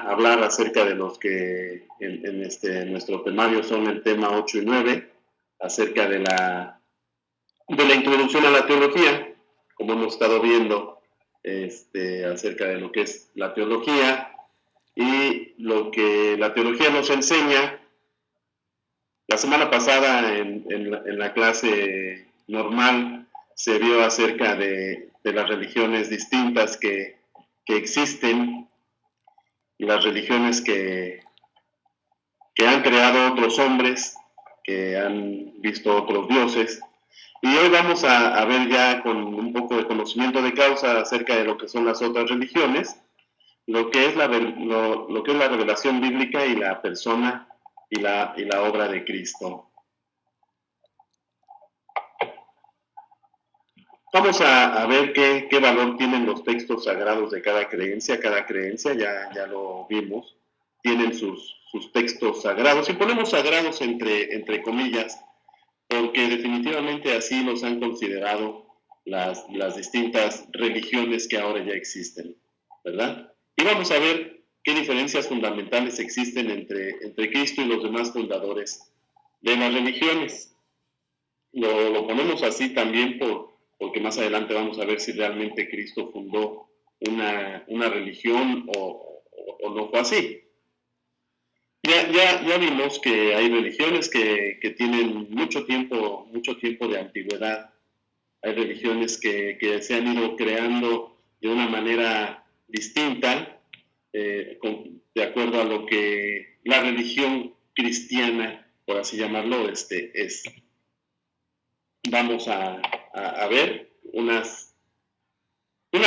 hablar acerca de los que en nuestro temario son el tema 8 y 9, acerca de la introducción a la teología, como hemos estado viendo, acerca de lo que es la teología y lo que la teología nos enseña. La semana pasada en la clase normal se vio acerca de las religiones distintas que existen, las religiones que han creado otros hombres, que han visto otros dioses. Y hoy vamos a ver ya con un poco de conocimiento de causa acerca de lo que son las otras religiones, lo que es la revelación bíblica y la persona y la obra de Cristo. Vamos a ver qué valor tienen los textos sagrados de cada creencia. Cada creencia, ya lo vimos, tienen sus textos sagrados, y ponemos sagrados entre comillas, porque definitivamente así los han considerado las distintas religiones que ahora ya existen, ¿verdad? Y vamos a ver qué diferencias fundamentales existen entre Cristo y los demás fundadores de las religiones. Lo ponemos así también porque más adelante vamos a ver si realmente Cristo fundó una religión o no fue así. Ya vimos que hay religiones que tienen mucho tiempo de antigüedad. Hay religiones que se han ido creando de una manera distinta, de acuerdo a lo que la religión cristiana, por así llamarlo, es. Vamos a ver una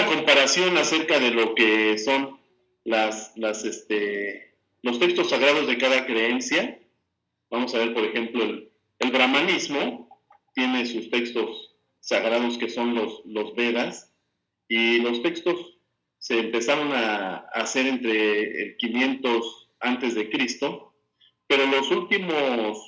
comparación acerca de lo que son los textos sagrados de cada creencia. Vamos a ver, por ejemplo, el brahmanismo tiene sus textos sagrados que son los Vedas, y los textos se empezaron a hacer entre el 500 antes de Cristo, pero las últimas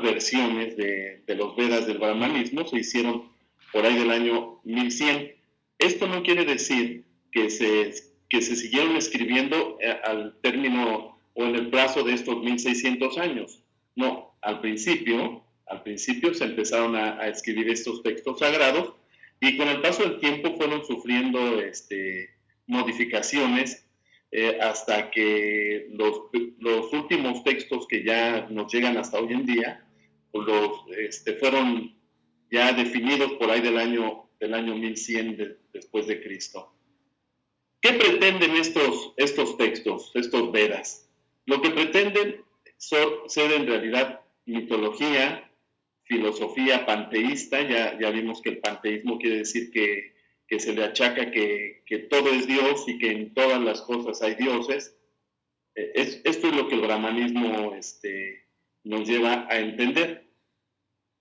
versiones de los Vedas del brahmanismo se hicieron por ahí del año 1100. Esto no quiere decir que se siguieron escribiendo al término o en el plazo de estos 1600 años. No, al principio se empezaron a escribir estos textos sagrados, y con el paso del tiempo fueron sufriendo modificaciones, hasta que los últimos textos que ya nos llegan hasta hoy en día, fueron ya definidos por ahí del año 1100 después de Cristo. ¿Qué pretenden estos textos, estos Vedas? Lo que pretenden ser en realidad mitología, filosofía panteísta. Ya vimos que el panteísmo quiere decir que se le achaca que todo es Dios y que en todas las cosas hay dioses. Esto es lo que el brahmanismo nos lleva a entender.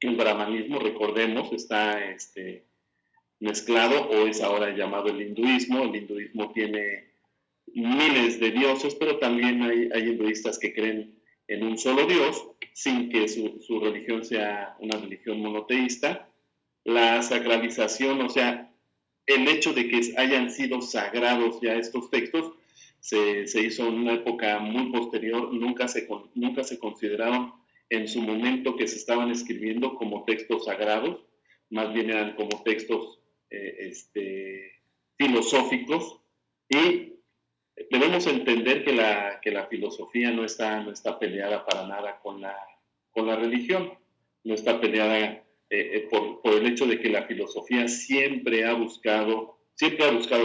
El brahmanismo, recordemos, está mezclado, o es ahora llamado el hinduismo. El hinduismo tiene miles de dioses, pero también hay hinduistas que creen en un solo Dios, sin que su religión sea una religión monoteísta. La sacralización, o sea, el hecho de que hayan sido sagrados ya estos textos, se hizo en una época muy posterior. Nunca se consideraron en su momento que se estaban escribiendo como textos sagrados, más bien eran como textos filosóficos. Y debemos entender que la filosofía no está peleada para nada con la religión, no está peleada por el hecho de que la filosofía siempre ha buscado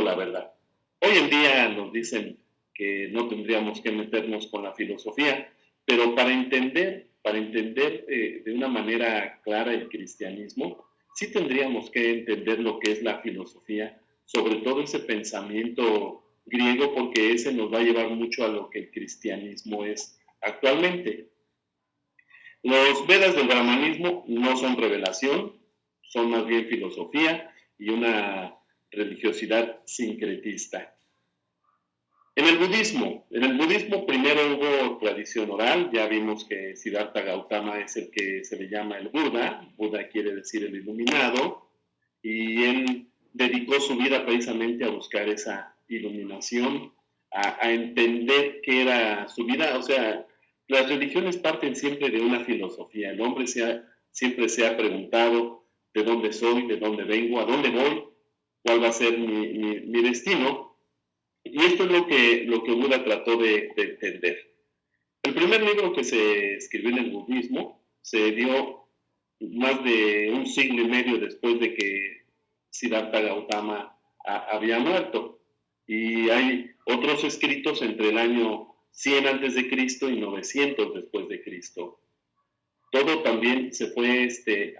la verdad. Hoy en día nos dicen que no tendríamos que meternos con la filosofía, pero para entender de una manera clara el cristianismo, sí tendríamos que entender lo que es la filosofía, sobre todo ese pensamiento griego, porque ese nos va a llevar mucho a lo que el cristianismo es actualmente. Los Vedas del brahmanismo no son revelación, son más bien filosofía y una religiosidad sincretista. En el budismo primero hubo tradición oral. Ya vimos que Siddhartha Gautama es el que se le llama el Buda. Buda quiere decir el iluminado, y él dedicó su vida precisamente a buscar esa iluminación, a entender qué era su vida. O sea, las religiones parten siempre de una filosofía. El hombre siempre se ha preguntado de dónde soy, de dónde vengo, a dónde voy, cuál va a ser mi destino. Y esto es lo que Buda trató de entender. El primer libro que se escribió en el budismo se dio más de un siglo y medio después de que Siddhartha Gautama había muerto. Y hay otros escritos entre el año 100 antes de Cristo y 900 después de Cristo. Todo también se fue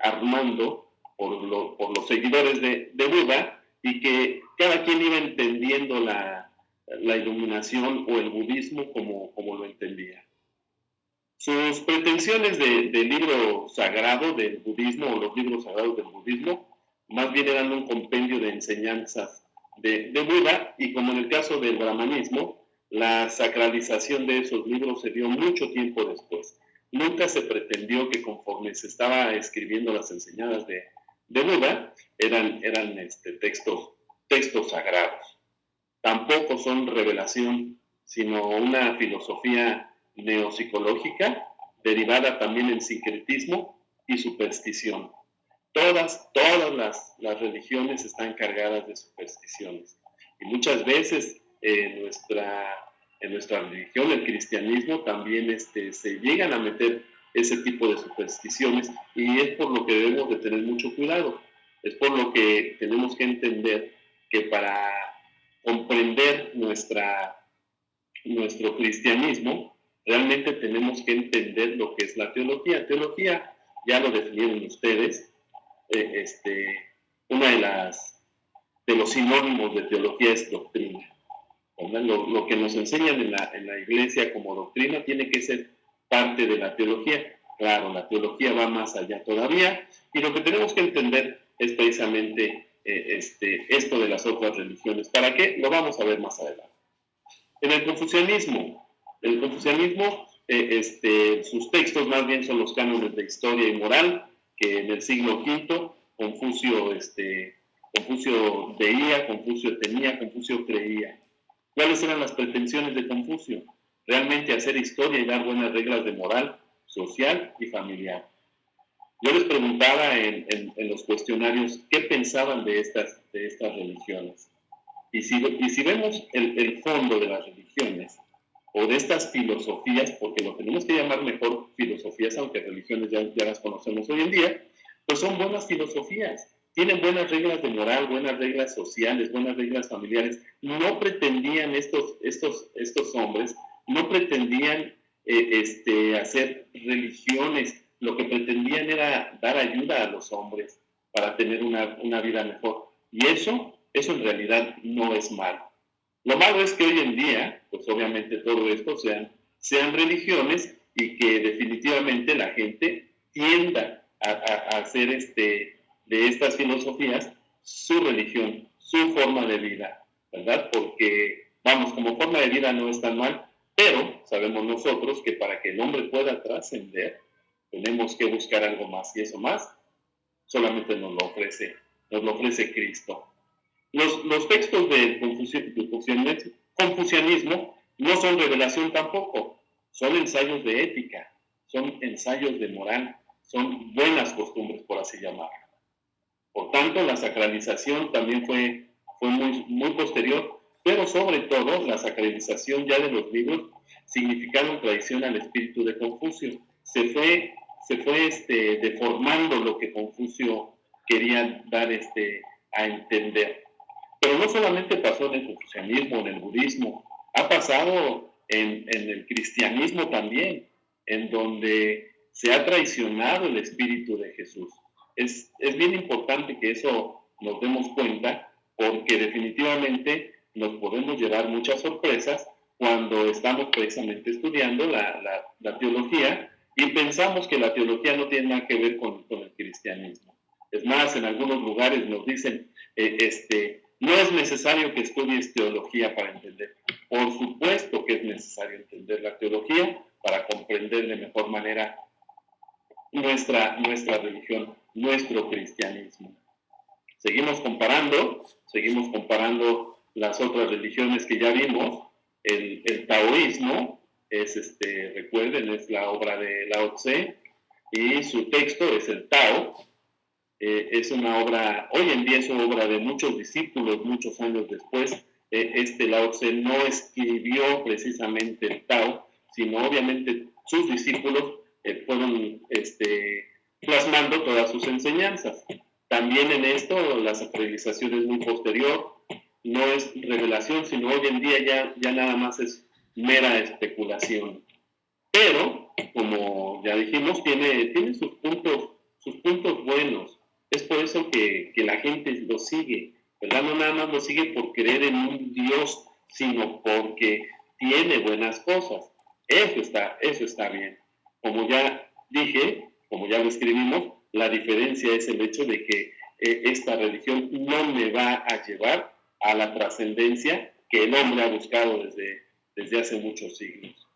armando por los seguidores de Buda, y que cada quien iba entendiendo la iluminación o el budismo como lo entendía. Sus pretensiones del libro sagrado del budismo, o los libros sagrados del budismo, más bien eran un compendio de enseñanzas de Buda, y como en el caso del brahmanismo, la sacralización de esos libros se dio mucho tiempo después. Nunca se pretendió que conforme se estaba escribiendo las enseñanzas de Buda, eran textos sagrados. Tampoco son revelación, sino una filosofía neopsicológica, derivada también en sincretismo y superstición. Todas las religiones están cargadas de supersticiones. Y muchas veces en nuestra religión, el cristianismo, también se llegan a meter ese tipo de supersticiones, y es por lo que debemos de tener mucho cuidado. Es por lo que tenemos que entender que para comprender nuestro cristianismo, realmente tenemos que entender lo que es la teología. Teología, ya lo definieron ustedes, una de los sinónimos de teología es doctrina. Lo que nos enseñan en la iglesia como doctrina tiene que ser parte de la teología. Claro, la teología va más allá todavía, y lo que tenemos que entender es precisamente esto de las otras religiones. ¿Para qué? Lo vamos a ver más adelante. En el confucianismo, sus textos más bien son los cánones de historia y moral, que en el siglo V Confucio veía, Confucio tenía, Confucio creía. ¿Cuáles eran las pretensiones de Confucio? Realmente hacer historia y dar buenas reglas de moral, social y familiar. Yo les preguntaba en los cuestionarios qué pensaban de estas religiones. Y si vemos el fondo de las religiones, o de estas filosofías, porque lo tenemos que llamar mejor filosofías, aunque religiones ya las conocemos hoy en día, pues son buenas filosofías. Tienen buenas reglas de moral, buenas reglas sociales, buenas reglas familiares. No pretendían estos hombres, no pretendían hacer religiones. Lo que pretendían era dar ayuda a los hombres para tener una vida mejor. Y eso en realidad no es malo. Lo malo es que hoy en día, pues obviamente todo esto sean religiones, y que definitivamente la gente tienda a hacer de estas filosofías su religión, su forma de vida, ¿verdad? Porque, vamos, como forma de vida no es tan mal, pero sabemos nosotros que para que el hombre pueda trascender, tenemos que buscar algo más, y eso más solamente nos lo ofrece Cristo. Los textos del confucianismo no son revelación tampoco, son ensayos de ética, son ensayos de moral, son buenas costumbres, por así llamarlo. Por tanto, la sacralización también fue muy, muy posterior, pero sobre todo la sacralización ya de los libros significaron traición al espíritu de Confucio. Se fue deformando lo que Confucio quería dar a entender. Pero no solamente pasó en el confucianismo, en el budismo, ha pasado en el cristianismo también, en donde se ha traicionado el espíritu de Jesús. Es bien importante que eso nos demos cuenta, porque definitivamente nos podemos llevar muchas sorpresas cuando estamos precisamente estudiando la teología, y pensamos que la teología no tiene nada que ver con el cristianismo. Es más, en algunos lugares nos dicen, no es necesario que estudies teología para entender. Por supuesto que es necesario entender la teología para comprender de mejor manera nuestra religión, nuestro cristianismo. Seguimos comparando las otras religiones que ya vimos, El taoísmo recuerden, es la obra de Lao Tse, y su texto es el Tao. Es una obra, hoy en día es una obra de muchos discípulos, muchos años después. Lao Tse no escribió precisamente el Tao, sino obviamente sus discípulos fueron plasmando todas sus enseñanzas. También en esto la sacralización es muy posterior, no es revelación, sino hoy en día ya nada más es mera especulación. Pero, como ya dijimos, tiene sus puntos buenos. Es por eso que la gente lo sigue, ¿verdad? No nada más lo sigue por creer en un Dios, sino porque tiene buenas cosas. Eso está bien. Como ya dije, como ya lo escribimos, la diferencia es el hecho de que esta religión no me va a llevar a la trascendencia que el hombre ha buscado desde hace muchos siglos.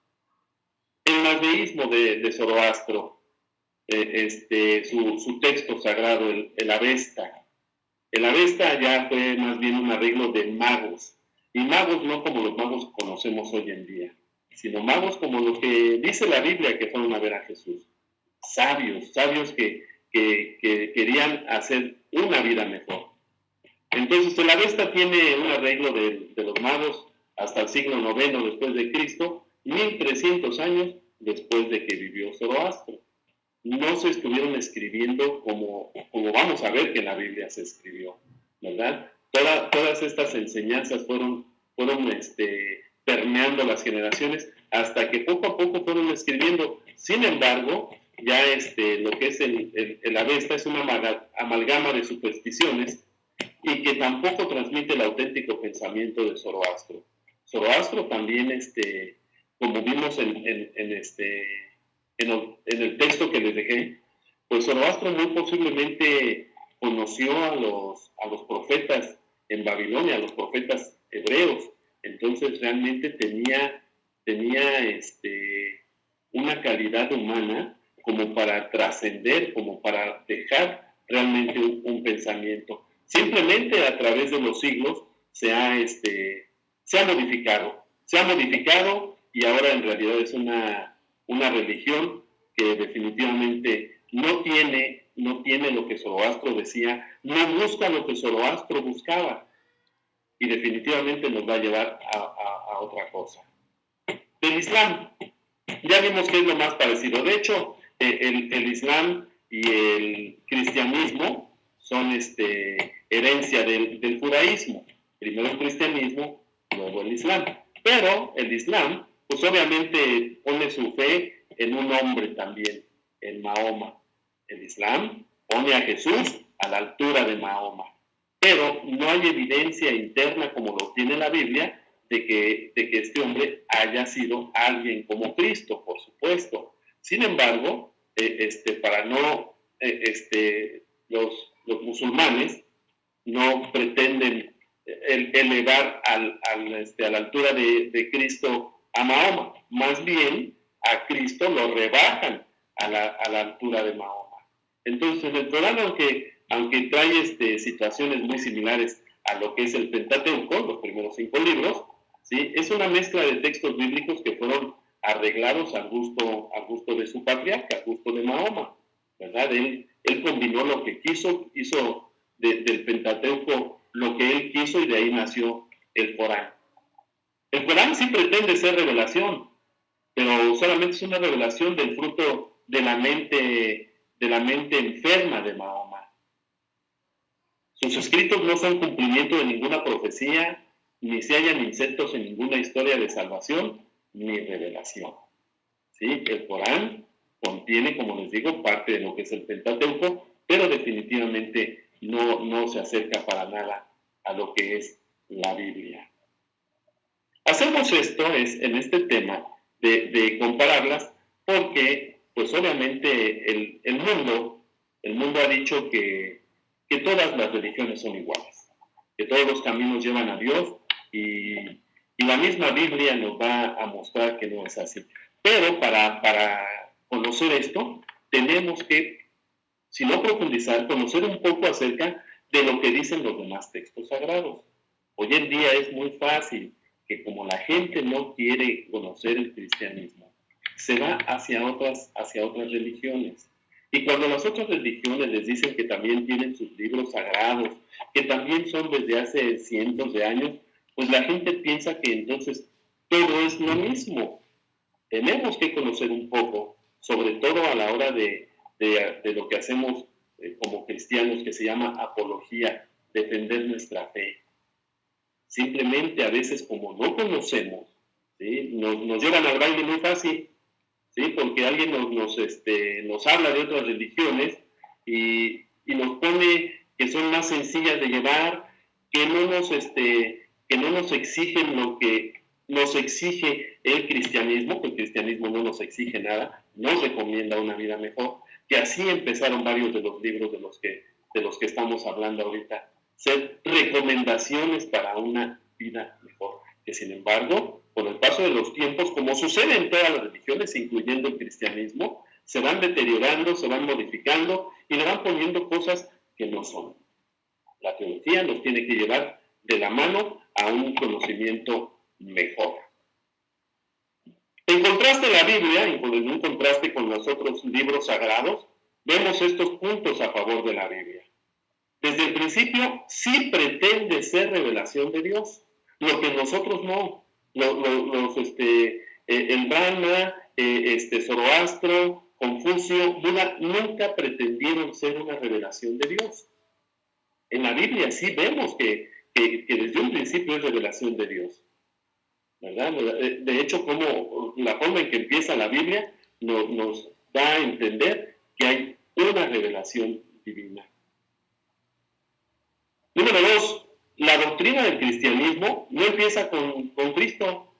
El mazdeísmo de Zoroastro, su texto sagrado, el Avesta. El Avesta ya fue más bien un arreglo de magos, y magos no como los magos que conocemos hoy en día, sino magos como lo que dice la Biblia que fueron a ver a Jesús. Sabios que querían hacer una vida mejor. Entonces el Avesta tiene un arreglo de los magos hasta el siglo IX después de Cristo, 1300 años después de que vivió Zoroastro. No se estuvieron escribiendo como vamos a ver que en la Biblia se escribió, ¿verdad? Todas estas enseñanzas fueron permeando las generaciones hasta que poco a poco fueron escribiendo. Sin embargo, ya lo que es el Avesta es una amalgama de supersticiones y que tampoco transmite el auténtico pensamiento de Zoroastro. Zoroastro también, como vimos en el texto que les dejé, pues Zoroastro muy posiblemente conoció a los profetas en Babilonia, a los profetas hebreos. Entonces realmente tenía una calidad humana como para trascender, como para dejar realmente un pensamiento. Simplemente a través de los siglos se ha modificado y ahora en realidad es una religión que definitivamente no tiene lo que Zoroastro decía, no busca lo que Zoroastro buscaba, y definitivamente nos va a llevar a otra cosa. Del Islam, ya vimos que es lo más parecido. De hecho, el Islam y el cristianismo son herencia del judaísmo. Primero el cristianismo, luego el Islam. Pero el Islam, pues obviamente pone su fe en un hombre también, en Mahoma. El Islam pone a Jesús a la altura de Mahoma. Pero no hay evidencia interna como lo tiene la Biblia de que este hombre haya sido alguien como Cristo, por supuesto. Sin embargo, para no, los musulmanes no pretenden elevar a la altura de Cristo a Mahoma. Más bien, a Cristo lo rebajan a la altura de Mahoma. Entonces, el Corán, aunque trae situaciones muy similares a lo que es el Pentateuco, los primeros 5 libros, ¿sí? Es una mezcla de textos bíblicos que fueron arreglados al gusto de su patriarca, al gusto de Mahoma, ¿verdad? Él combinó lo que quiso, hizo del Pentateuco lo que él quiso, y de ahí nació el Corán. El Corán sí pretende ser revelación, pero solamente es una revelación del fruto de la mente enferma de Mahoma. Sus escritos no son cumplimiento de ninguna profecía, ni se hallan insertos en ninguna historia de salvación ni revelación. ¿Sí? El Corán contiene, como les digo, parte de lo que es el Pentateuco, pero definitivamente no se acerca para nada a lo que es la Biblia. Hacemos esto en este tema de compararlas porque, pues obviamente, el mundo ha dicho que todas las religiones son iguales, que todos los caminos llevan a Dios, y la misma Biblia nos va a mostrar que no es así. Pero para conocer esto, tenemos que, si no profundizar, conocer un poco acerca de lo que dicen los demás textos sagrados. Hoy en día es muy fácil. que como la gente no quiere conocer el cristianismo, se va hacia otras religiones. Y cuando las otras religiones les dicen que también tienen sus libros sagrados, que también son desde hace cientos de años, pues la gente piensa que entonces todo es lo mismo. Tenemos que conocer un poco, sobre todo a la hora de lo que hacemos como cristianos, que se llama apología, defender nuestra fe. Simplemente a veces como no conocemos, ¿sí? nos llevan al baile muy fácil, ¿sí? Porque alguien nos habla de otras religiones y nos pone que son más sencillas de llevar, que no nos exigen lo que nos exige el cristianismo, que el cristianismo no nos exige nada, nos recomienda una vida mejor, que así empezaron varios de los libros de los que estamos hablando ahorita, ser recomendaciones para una vida mejor, que sin embargo, con el paso de los tiempos, como sucede en todas las religiones, incluyendo el cristianismo, se van deteriorando, se van modificando y le van poniendo cosas que no son. La teología nos tiene que llevar de la mano a un conocimiento mejor. En contraste la Biblia, en un contraste con los otros libros sagrados, vemos estos puntos a favor de la Biblia. Desde el principio sí pretende ser revelación de Dios, lo que nosotros no. El Brahma, Zoroastro, Confucio, Buda, nunca pretendieron ser una revelación de Dios. En la Biblia sí vemos que desde un principio es revelación de Dios, ¿verdad? De hecho, como la forma en que empieza la Biblia nos da a entender que hay una revelación divina. Número 2, la doctrina del cristianismo no empieza con Cristo.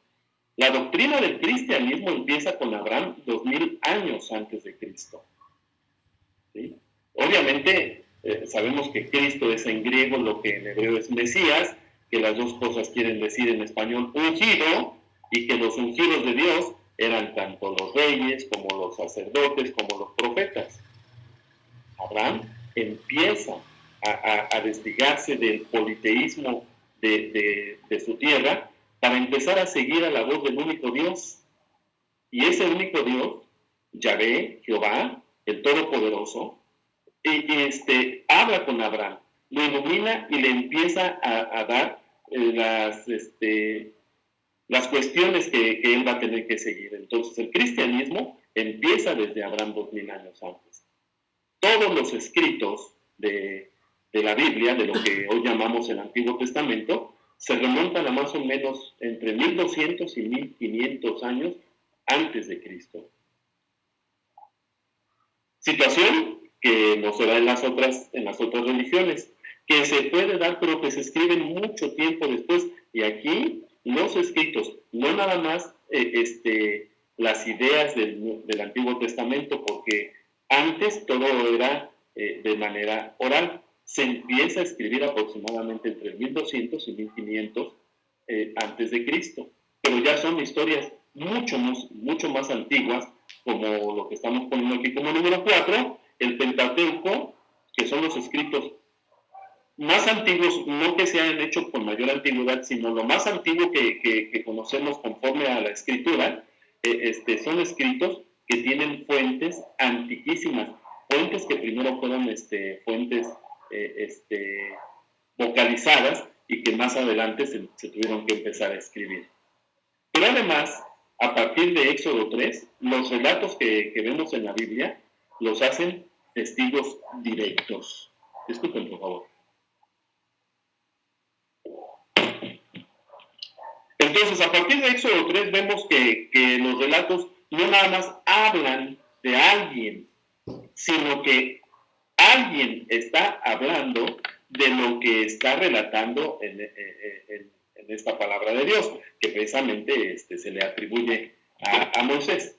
La doctrina del cristianismo empieza con Abraham 2000 años antes de Cristo. ¿Sí? Obviamente, sabemos que Cristo es en griego lo que en hebreo es Mesías, que las dos cosas quieren decir en español ungido, y que los ungidos de Dios eran tanto los reyes como los sacerdotes como los profetas. Abraham empieza a desligarse del politeísmo de su tierra para empezar a seguir a la voz del único Dios. Y ese único Dios, Yahvé, Jehová, el Todopoderoso, habla con Abraham, lo ilumina y le empieza a dar las cuestiones que él va a tener que seguir. Entonces el cristianismo empieza desde Abraham 2000 años antes. Todos los escritos de la Biblia, de lo que hoy llamamos el Antiguo Testamento, se remontan a más o menos entre 1200 y 1500 años antes de Cristo. Situación que no se da en las otras religiones, que se puede dar, pero que se escriben mucho tiempo después. Y aquí los escritos, no nada más las ideas del Antiguo Testamento, porque antes todo era de manera oral. Se empieza a escribir aproximadamente entre 1200 y 1500 antes de Cristo. Pero ya son historias mucho más antiguas, como lo que estamos poniendo aquí como número 4, el Pentateuco, que son los escritos más antiguos, no que se hayan hecho con mayor antigüedad, sino lo más antiguo que conocemos conforme a la escritura, son escritos que tienen fuentes antiquísimas, fuentes que primero fueron fuentes vocalizadas y que más adelante se tuvieron que empezar a escribir. Pero además, a partir de Éxodo 3, los relatos que vemos en la Biblia los hacen testigos directos. Disculpen, por favor. Entonces, a partir de Éxodo 3 vemos que los relatos no nada más hablan de alguien, sino que alguien está hablando de lo que está relatando en esta palabra de Dios, que precisamente se le atribuye a Moisés.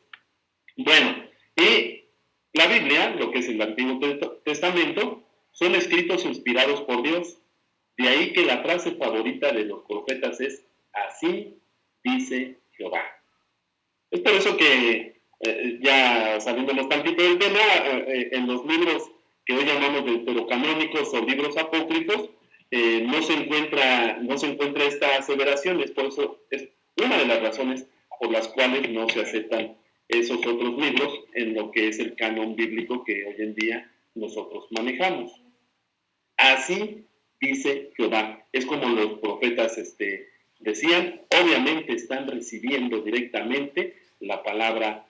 Bueno, y la Biblia, lo que es el Antiguo Testamento, son escritos inspirados por Dios. De ahí que la frase favorita de los profetas es: así dice Jehová. Es por eso que, ya saliéndonos tantito del tema, en los libros que hoy llamamos deuterocanónicos o libros apócrifos, no se encuentra esta aseveración. Por eso es una de las razones por las cuales no se aceptan esos otros libros en lo que es el canon bíblico que hoy en día nosotros manejamos. Así dice Jehová. Es como los profetas decían, obviamente están recibiendo directamente la palabra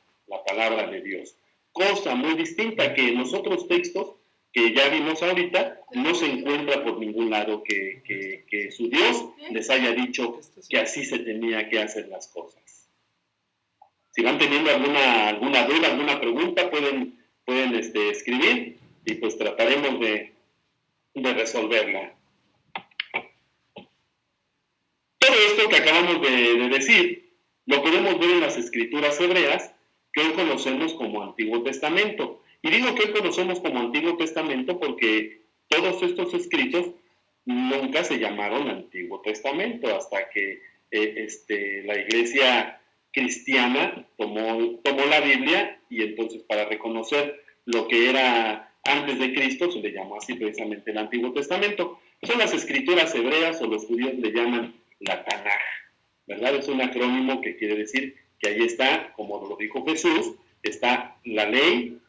de Dios. Cosa muy distinta que en los otros textos que ya vimos ahorita, no se encuentra por ningún lado que su Dios les haya dicho que así se tenía que hacer las cosas. Si van teniendo alguna duda, alguna pregunta, pueden escribir y pues trataremos de resolverla. Todo esto que acabamos de decir lo podemos ver en las escrituras hebreas que hoy conocemos como Antiguo Testamento. Y digo que hoy conocemos como Antiguo Testamento porque todos estos escritos nunca se llamaron Antiguo Testamento hasta que la iglesia cristiana tomó la Biblia y entonces para reconocer lo que era antes de Cristo se le llamó así precisamente el Antiguo Testamento. Son las escrituras hebreas o los judíos le llaman la Tanaj, ¿verdad? Es un acrónimo que quiere decir que ahí está, como lo dijo Jesús, está la ley,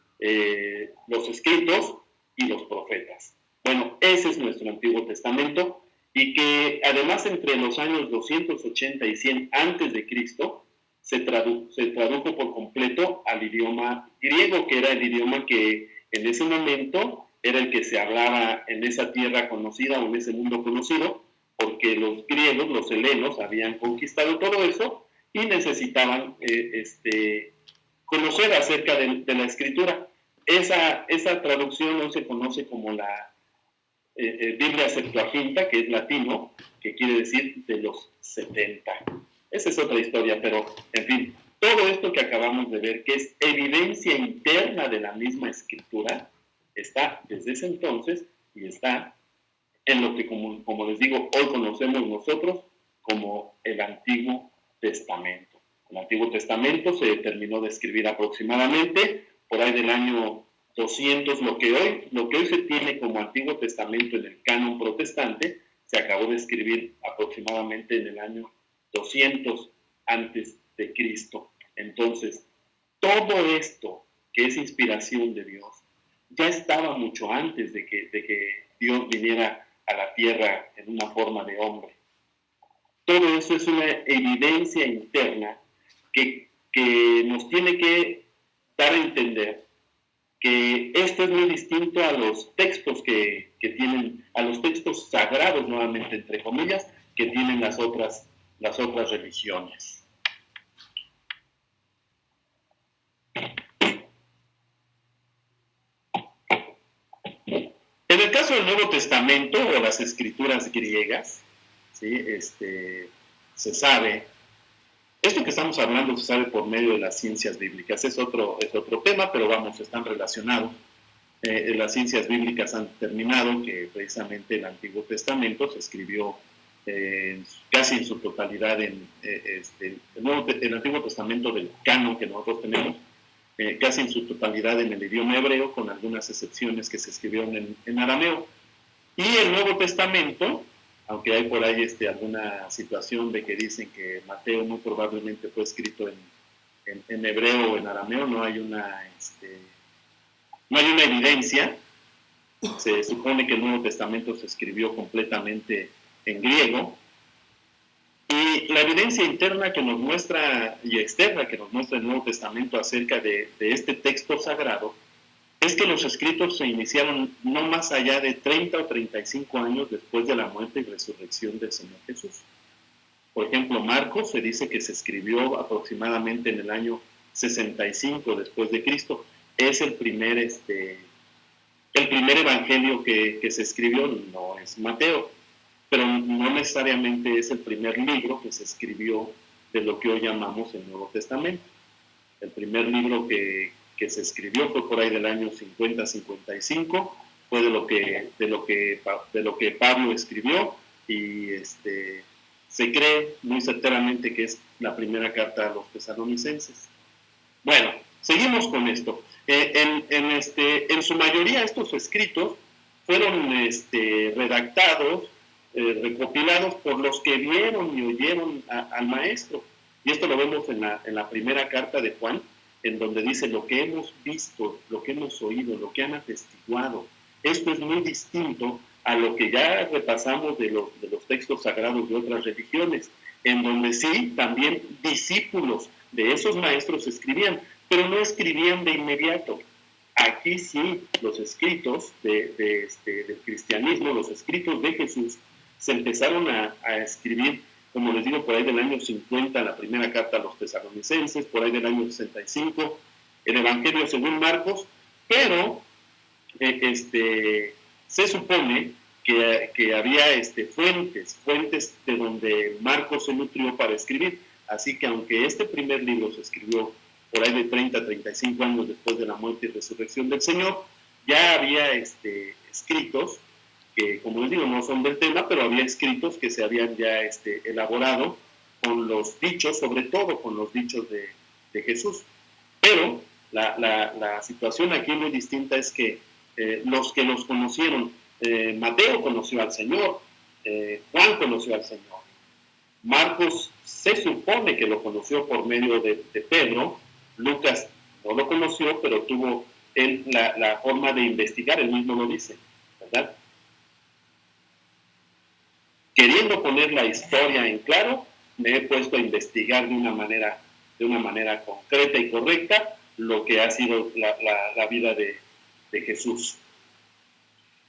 los escritos y los profetas. Bueno, ese es nuestro Antiguo Testamento y que además entre los años 280 y 100 antes de Cristo se tradujo por completo al idioma griego, que era el idioma que en ese momento era el que se hablaba en esa tierra conocida o en ese mundo conocido, porque los griegos, los helenos, habían conquistado todo eso y necesitaban conocer acerca de la escritura. Esa traducción hoy se conoce como la Biblia Septuaginta, que es latino, que quiere decir de los 70. Esa es otra historia, pero en fin, todo esto que acabamos de ver, que es evidencia interna de la misma escritura, está desde ese entonces y está en lo que, como les digo, hoy conocemos nosotros como el Antiguo Testamento. El Antiguo Testamento se terminó de escribir aproximadamente por ahí del año 200, lo que hoy se tiene como Antiguo Testamento en el canon protestante, se acabó de escribir aproximadamente en el año 200 antes de Cristo. Entonces, todo esto que es inspiración de Dios, ya estaba mucho antes de que Dios viniera a la tierra en una forma de hombre. Todo eso es una evidencia interna que nos tiene que dar a entender que esto es muy distinto a los textos que tienen, a los textos sagrados, nuevamente entre comillas, que tienen las otras religiones. En el caso del Nuevo Testamento o las escrituras griegas, ¿sí? Se sabe, esto que estamos hablando se sabe por medio de las ciencias bíblicas, es otro tema, pero vamos, están relacionados. Las ciencias bíblicas han determinado que precisamente el Antiguo Testamento se escribió casi en su totalidad el Antiguo Testamento del canon que nosotros tenemos, casi en su totalidad en el idioma hebreo, con algunas excepciones que se escribieron en arameo. Y el Nuevo Testamento, aunque hay por ahí alguna situación de que dicen que Mateo muy probablemente fue escrito en hebreo o en arameo, no hay una evidencia. Se supone que el Nuevo Testamento se escribió completamente en griego. Y la evidencia interna que nos muestra y externa que nos muestra el Nuevo Testamento acerca de este texto sagrado es que los escritos se iniciaron no más allá de 30 o 35 años después de la muerte y resurrección del Señor Jesús. Por ejemplo, Marcos se dice que se escribió aproximadamente en el año 65 después de Cristo. Es el primer evangelio que se escribió, no es Mateo, pero no necesariamente es el primer libro que se escribió de lo que hoy llamamos el Nuevo Testamento. El primer libro que se escribió fue por ahí del año 50-55, fue de lo que Pablo escribió y se cree muy certeramente que es la primera carta a los tesalonicenses. Bueno, seguimos con esto. En su mayoría estos escritos fueron redactados recopilados por los que vieron y oyeron al Maestro. Y esto lo vemos en la primera carta de Juan, en donde dice lo que hemos visto, lo que hemos oído, lo que han atestiguado. Esto es muy distinto a lo que ya repasamos de los textos sagrados de otras religiones, en donde sí, también discípulos de esos maestros escribían, pero no escribían de inmediato. Aquí sí, los escritos del cristianismo, los escritos de Jesús, se empezaron a escribir, como les digo, por ahí del año 50, la primera carta a los tesalonicenses, por ahí del año 65, el Evangelio según Marcos, pero se supone que había fuentes de donde Marcos se nutrió para escribir. Así que aunque este primer libro se escribió por ahí de 30 a 35 años después de la muerte y resurrección del Señor, ya había escritos que, como les digo, no son del tema, pero había escritos que se habían ya elaborado con los dichos, sobre todo con los dichos de Jesús. Pero la situación aquí muy distinta es que los que los conocieron, Mateo conoció al Señor, Juan conoció al Señor, Marcos se supone que lo conoció por medio de Pedro, Lucas no lo conoció, pero tuvo él la forma de investigar, él mismo lo dice, ¿verdad? Queriendo poner la historia en claro, me he puesto a investigar de una manera concreta y correcta lo que ha sido la vida de Jesús.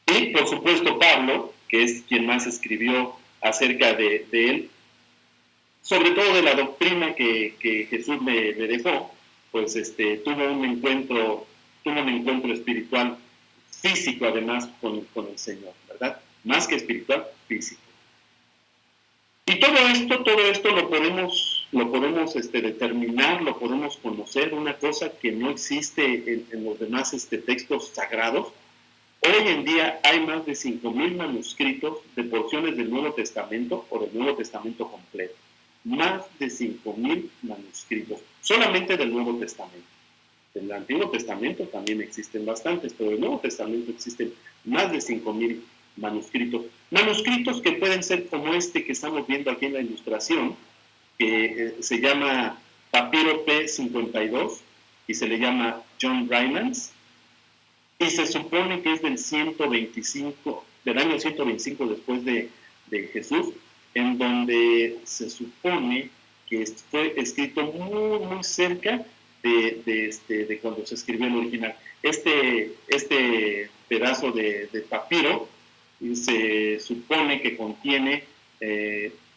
Y, por supuesto, Pablo, que es quien más escribió acerca de él, sobre todo de la doctrina que Jesús le dejó, pues tuvo un encuentro espiritual, físico además, con el Señor, ¿verdad? Más que espiritual, físico. Y todo esto lo podemos determinar, lo podemos conocer, una cosa que no existe en los demás textos sagrados. Hoy en día hay más de 5,000 manuscritos de porciones del Nuevo Testamento o del Nuevo Testamento completo. Más de 5,000 manuscritos, solamente del Nuevo Testamento. Del Antiguo Testamento también existen bastantes, pero del Nuevo Testamento existen más de 5,000 manuscritos. Manuscritos que pueden ser como este que estamos viendo aquí en la ilustración, que se llama Papiro P52 y se le llama John Rylands, y se supone que es del año 125 después de Jesús, en donde se supone que fue escrito muy, muy cerca de cuando se escribió el original. Este pedazo de papiro se supone que contiene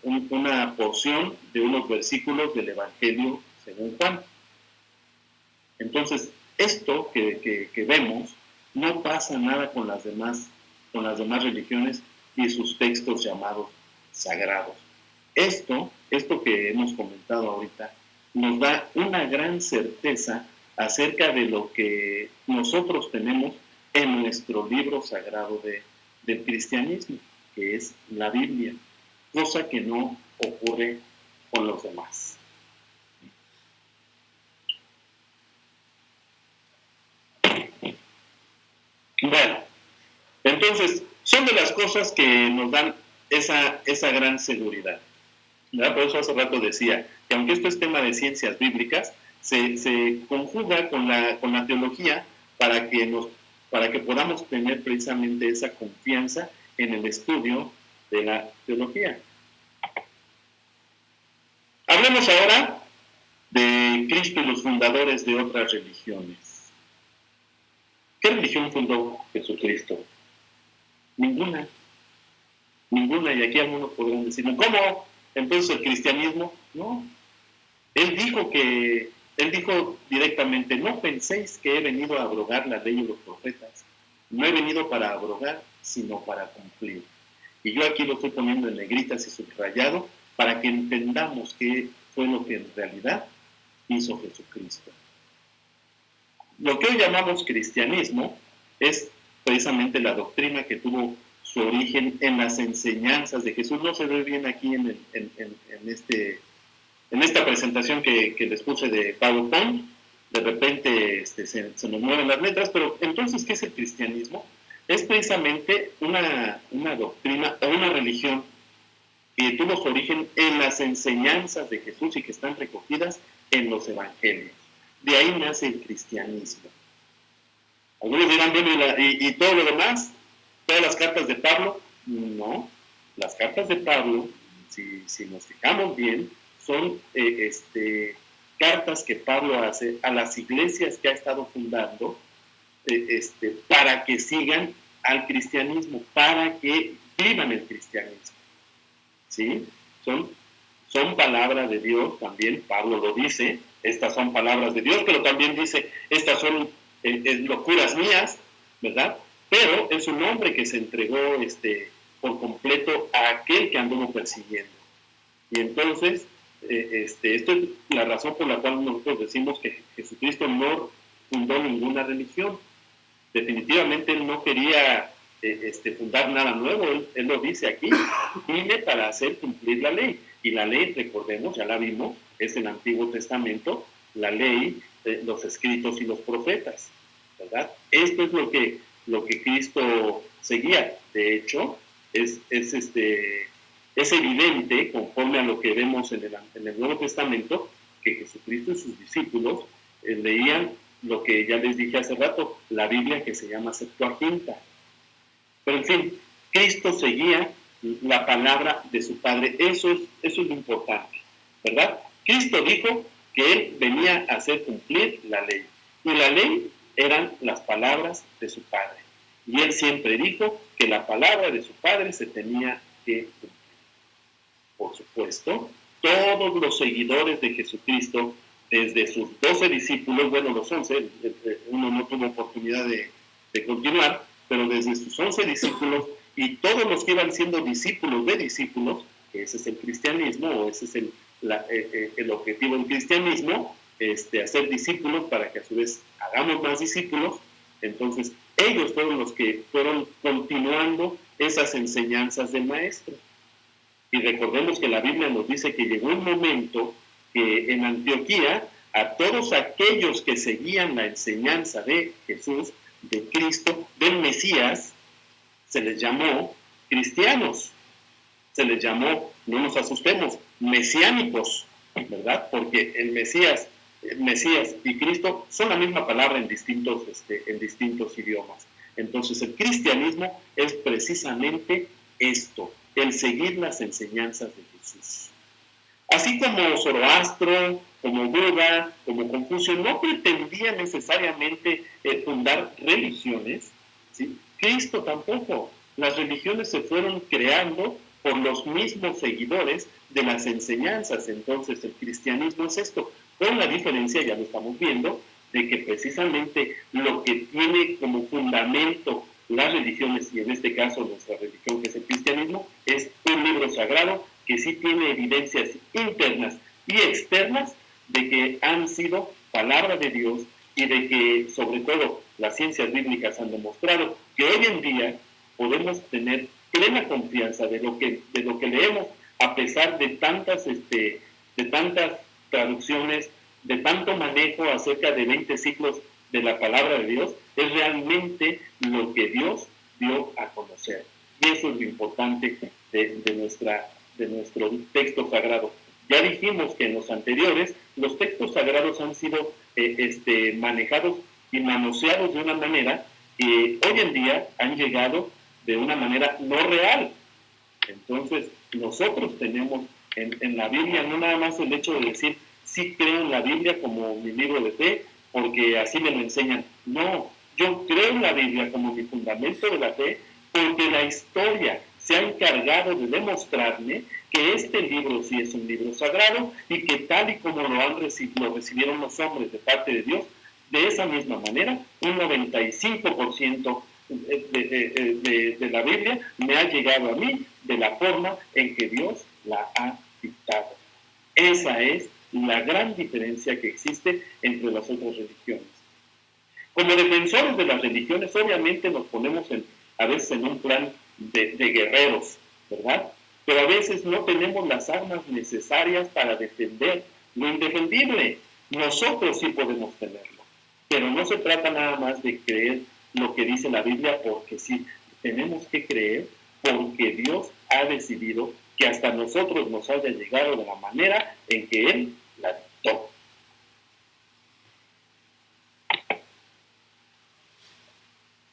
una porción de unos versículos del Evangelio según Juan. Entonces, esto que vemos, no pasa nada con las demás religiones y sus textos llamados sagrados. Esto que hemos comentado ahorita nos da una gran certeza acerca de lo que nosotros tenemos en nuestro libro sagrado del cristianismo, que es la Biblia, cosa que no ocurre con los demás. Bueno, entonces, son de las cosas que nos dan esa gran seguridad, ¿verdad? Por eso hace rato decía que aunque esto es tema de ciencias bíblicas, se conjuga con la teología para que podamos tener precisamente esa confianza en el estudio de la teología. Hablemos ahora de Cristo y los fundadores de otras religiones. ¿Qué religión fundó Jesucristo? Ninguna. Y aquí algunos podrán decir, ¿cómo? Entonces el cristianismo, no. Él dijo directamente, no penséis que he venido a abrogar la ley y los profetas. No he venido para abrogar, sino para cumplir. Y yo aquí lo estoy poniendo en negritas y subrayado para que entendamos qué fue lo que en realidad hizo Jesucristo. Lo que hoy llamamos cristianismo es precisamente la doctrina que tuvo su origen en las enseñanzas de Jesús. No se ve bien aquí en esta presentación que les puse de PowerPoint. De repente se nos mueven las letras, pero entonces, ¿qué es el cristianismo? es precisamente una doctrina o una religión que tuvo su origen en las enseñanzas de Jesús y que están recogidas en los evangelios. De ahí nace el cristianismo. Algunos dirán, bueno, ¿y todo lo demás? ¿Todas las cartas de Pablo? No. Las cartas de Pablo, si nos fijamos bien, son cartas que Pablo hace a las iglesias que ha estado fundando para que sigan al cristianismo, para que vivan el cristianismo. ¿Sí? Son palabras de Dios, también Pablo lo dice, estas son palabras de Dios, pero también dice, estas son locuras mías, ¿verdad? Pero es un hombre que se entregó por completo a aquel que anduvo persiguiendo. Y entonces, esto es la razón por la cual nosotros decimos que Jesucristo no fundó ninguna religión. Definitivamente él no quería fundar nada nuevo, él lo dice aquí, vine para hacer cumplir la ley. Y la ley, recordemos, ya la vimos, es el Antiguo Testamento, la ley, los escritos y los profetas, ¿verdad? Esto es lo que Cristo seguía. De hecho, es evidente, conforme a lo que vemos en el Nuevo Testamento, que Jesucristo y sus discípulos leían lo que ya les dije hace rato, la Biblia que se llama Septuaginta. Pero en fin, Cristo seguía la palabra de su Padre. Eso es lo importante, ¿verdad? Cristo dijo que Él venía a hacer cumplir la ley. Y la ley eran las palabras de su Padre. Y Él siempre dijo que la palabra de su Padre se tenía que cumplir. Por supuesto, todos los seguidores de Jesucristo, desde sus 12 discípulos, bueno, los 11, uno no tuvo oportunidad de continuar, pero desde sus 11 discípulos y todos los que iban siendo discípulos de discípulos, que ese es el cristianismo, o ese es el objetivo del cristianismo, hacer discípulos para que a su vez hagamos más discípulos. Entonces, ellos fueron los que fueron continuando esas enseñanzas del Maestro. Y recordemos que la Biblia nos dice que llegó un momento que en Antioquía a todos aquellos que seguían la enseñanza de Jesús, de Cristo, del Mesías, se les llamó cristianos. Se les llamó, no nos asustemos, mesiánicos, ¿verdad? Porque el Mesías y Cristo son la misma palabra en distintos idiomas. Entonces el cristianismo es precisamente esto, el seguir las enseñanzas de Jesús. Así como Zoroastro, como Buda, como Confucio, no pretendía necesariamente fundar religiones, ¿sí? Cristo tampoco. Las religiones se fueron creando por los mismos seguidores de las enseñanzas. Entonces el cristianismo es esto, con la diferencia, ya lo estamos viendo, de que precisamente lo que tiene como fundamento las religiones, y en este caso nuestra religión, que es el cristianismo, es un libro sagrado que sí tiene evidencias internas y externas de que han sido palabra de Dios y de que, sobre todo, las ciencias bíblicas han demostrado que hoy en día podemos tener plena confianza de lo que leemos, a pesar de tantas traducciones, de tanto manejo acerca de 20 siglos de la palabra de Dios, es realmente lo que Dios dio a conocer. Y eso es lo importante de nuestro texto sagrado. Ya dijimos que en los anteriores, los textos sagrados han sido manejados y manoseados de una manera que hoy en día han llegado de una manera no real. Entonces, nosotros tenemos en la Biblia no nada más el hecho de decir, sí creo en la Biblia como mi libro de fe, porque así me lo enseñan. No, yo creo en la Biblia como mi fundamento de la fe, porque la historia se ha encargado de demostrarme que este libro sí es un libro sagrado y que tal y como lo recibieron los hombres de parte de Dios, de esa misma manera, un 95% de la Biblia me ha llegado a mí de la forma en que Dios la ha dictado. Esa es la gran diferencia que existe entre las otras religiones. Como defensores de las religiones, obviamente nos ponemos a veces en un plan de guerreros, ¿verdad? Pero a veces no tenemos las armas necesarias para defender lo indefendible. Nosotros sí podemos tenerlo, pero no se trata nada más de creer lo que dice la Biblia porque sí, tenemos que creer porque Dios ha decidido que hasta nosotros nos haya llegado de la manera en que Él la dictó.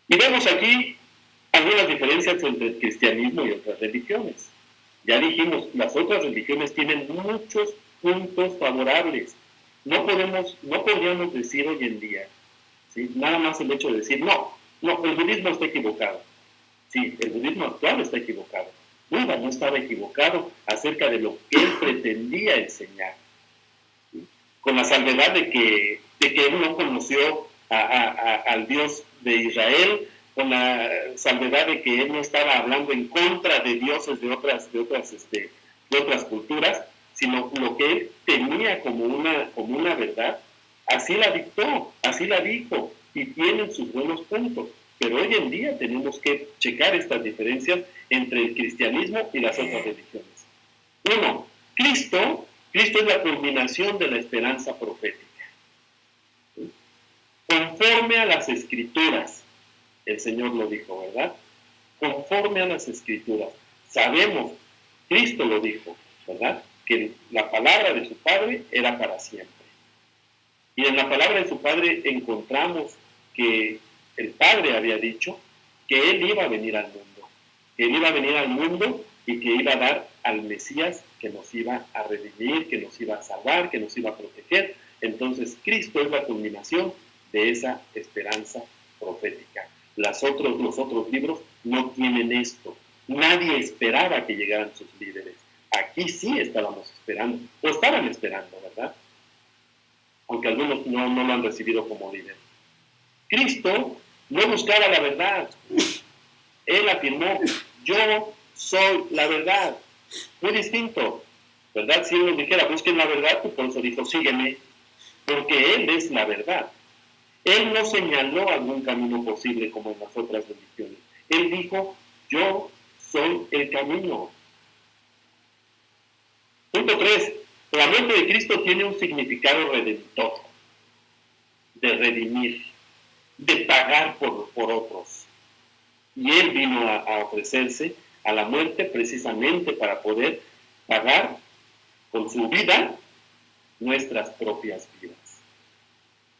Y vemos aquí algunas diferencias entre el cristianismo y otras religiones. Ya dijimos, las otras religiones tienen muchos puntos favorables. No podríamos decir hoy en día, ¿sí? Nada más el hecho de decir, no, el budismo está equivocado. Sí, el budismo actual está equivocado. Buda no estaba equivocado acerca de lo que él pretendía enseñar. ¿Sí? Con la salvedad de que él no conoció al Dios de Israel, con la salvedad de que él no estaba hablando en contra de dioses de otras culturas, sino lo que él tenía como una verdad, así la dictó, así la dijo, y tienen sus buenos puntos. Pero hoy en día tenemos que checar estas diferencias entre el cristianismo y las otras religiones. Uno, Cristo es la culminación de la esperanza profética. ¿Sí? Conforme a las Escrituras, el Señor lo dijo, ¿verdad? Conforme a las Escrituras. Sabemos, Cristo lo dijo, ¿verdad? Que la palabra de su Padre era para siempre. Y en la palabra de su Padre encontramos que el Padre había dicho que Él iba a venir al mundo. Que Él iba a venir al mundo y que iba a dar al Mesías que nos iba a redimir, que nos iba a salvar, que nos iba a proteger. Entonces, Cristo es la culminación de esa esperanza profética. Los otros libros no tienen esto. Nadie esperaba que llegaran sus líderes. Aquí sí estábamos esperando, o estaban esperando, ¿verdad? Aunque algunos no lo han recibido como líder. Cristo no buscaba la verdad. Él afirmó, yo soy la verdad. Muy distinto, ¿verdad? Si él nos dijera, busquen la verdad, pues por eso dijo, sígueme, porque Él es la verdad. Él no señaló algún camino posible como en las otras religiones. Él dijo, yo soy el camino. Punto 3. La muerte de Cristo tiene un significado redentor, de redimir, de pagar por otros. Y Él vino a ofrecerse a la muerte precisamente para poder pagar con su vida nuestras propias vidas.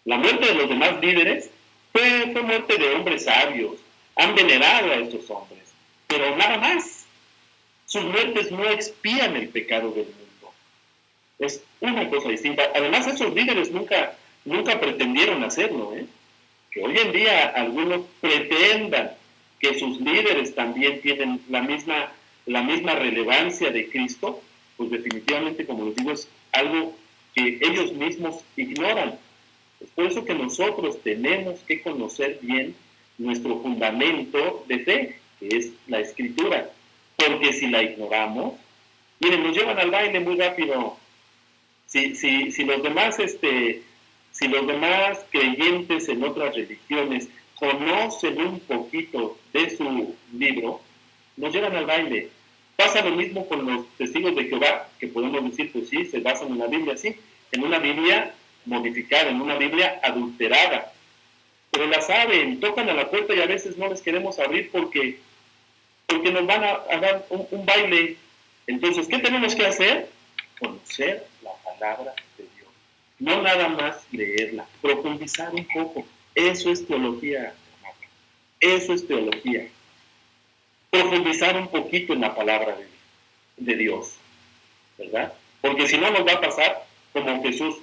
La muerte de los demás líderes fue muerte de hombres sabios. Han venerado a estos hombres, pero nada más. Sus muertes no expían el pecado del mundo. Es una cosa distinta. Además, esos líderes nunca pretendieron hacerlo. Que hoy en día algunos pretendan que sus líderes también tienen la misma relevancia de Cristo, pues definitivamente, como les digo, es algo que ellos mismos ignoran. Es por eso que nosotros tenemos que conocer bien nuestro fundamento de fe, que es la Escritura. Porque si la ignoramos, miren, nos llevan al baile muy rápido. Si los demás creyentes en otras religiones conocen un poquito de su libro, nos llevan al baile. Pasa lo mismo con los testigos de Jehová, que podemos decir, pues sí, se basan en la Biblia, sí, en una Biblia modificada, en una Biblia adulterada. Pero la saben, tocan a la puerta y a veces no les queremos abrir porque nos van a dar un baile. Entonces, ¿qué tenemos que hacer? Conocer la palabra de Dios. No nada más leerla, profundizar un poco. Eso es teología, hermano. Eso es teología. Profundizar un poquito en la palabra de Dios, ¿verdad? Porque si no nos va a pasar como Jesús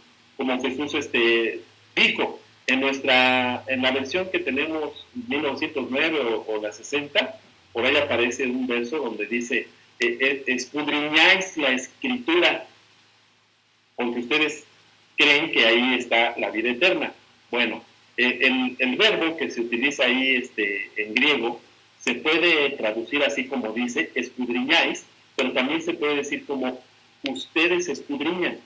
dijo en la versión que tenemos 1909 o la 60, por ahí aparece un verso donde dice, escudriñáis la Escritura, porque ustedes creen que ahí está la vida eterna. Bueno, el verbo que se utiliza ahí en griego se puede traducir así como dice, escudriñáis, pero también se puede decir como ustedes escudriñan.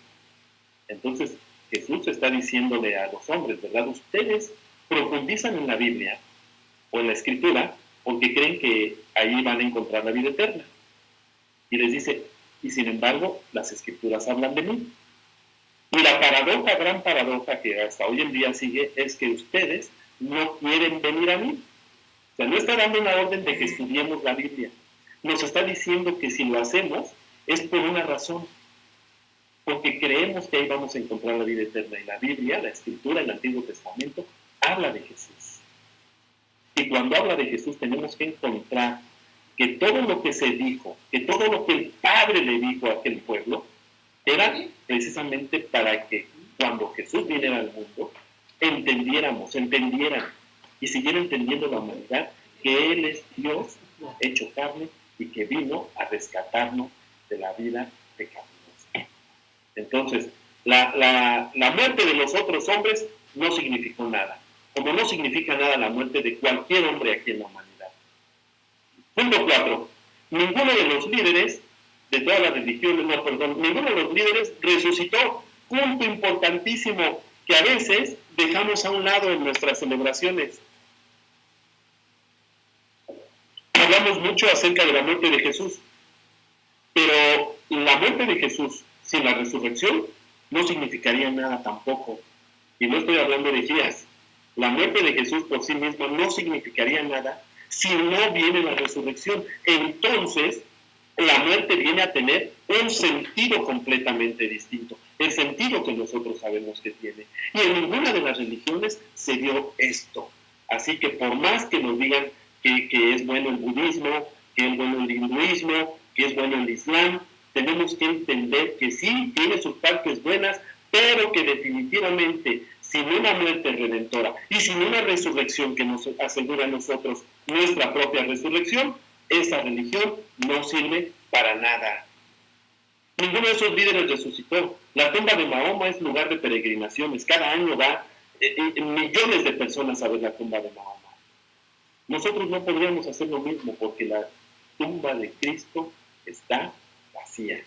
Entonces, Jesús está diciéndole a los hombres, ¿verdad? Ustedes profundizan en la Biblia o en la Escritura porque creen que ahí van a encontrar la vida eterna. Y les dice, y sin embargo, las Escrituras hablan de mí. Y la gran paradoja que hasta hoy en día sigue, es que ustedes no quieren venir a mí. O sea, no está dando una orden de que estudiemos la Biblia. Nos está diciendo que si lo hacemos es por una razón, porque creemos que ahí vamos a encontrar la vida eterna. Y la Biblia, la Escritura, el Antiguo Testamento, habla de Jesús. Y cuando habla de Jesús tenemos que encontrar que todo lo que se dijo, que todo lo que el Padre le dijo a aquel pueblo, era precisamente para que cuando Jesús viniera al mundo, entendieran y siguieran entendiendo la humanidad, que Él es Dios hecho carne y que vino a rescatarnos de la vida pecaminosa. Entonces, la muerte de los otros hombres no significó nada, como no significa nada la muerte de cualquier hombre aquí en la humanidad. Punto 4. Ninguno de los líderes de todas las religiones, ninguno de los líderes resucitó. Punto importantísimo que a veces dejamos a un lado en nuestras celebraciones. Hablamos mucho acerca de la muerte de Jesús, pero la muerte de Jesús sin la resurrección no significaría nada tampoco. Y no estoy hablando de herejías. La muerte de Jesús por sí misma no significaría nada si no viene la resurrección. Entonces, la muerte viene a tener un sentido completamente distinto, el sentido que nosotros sabemos que tiene. Y en ninguna de las religiones se dio esto. Así que por más que nos digan que es bueno el budismo, que es bueno el hinduismo, que es bueno el islam, tenemos que entender que sí, tiene sus partes buenas, pero que definitivamente sin una muerte redentora y sin una resurrección que nos asegura a nosotros nuestra propia resurrección, esa religión no sirve para nada. Ninguno de esos líderes resucitó. La tumba de Mahoma es lugar de peregrinaciones. Cada año va millones de personas a ver la tumba de Mahoma. Nosotros no podríamos hacer lo mismo porque la tumba de Cristo está vacía.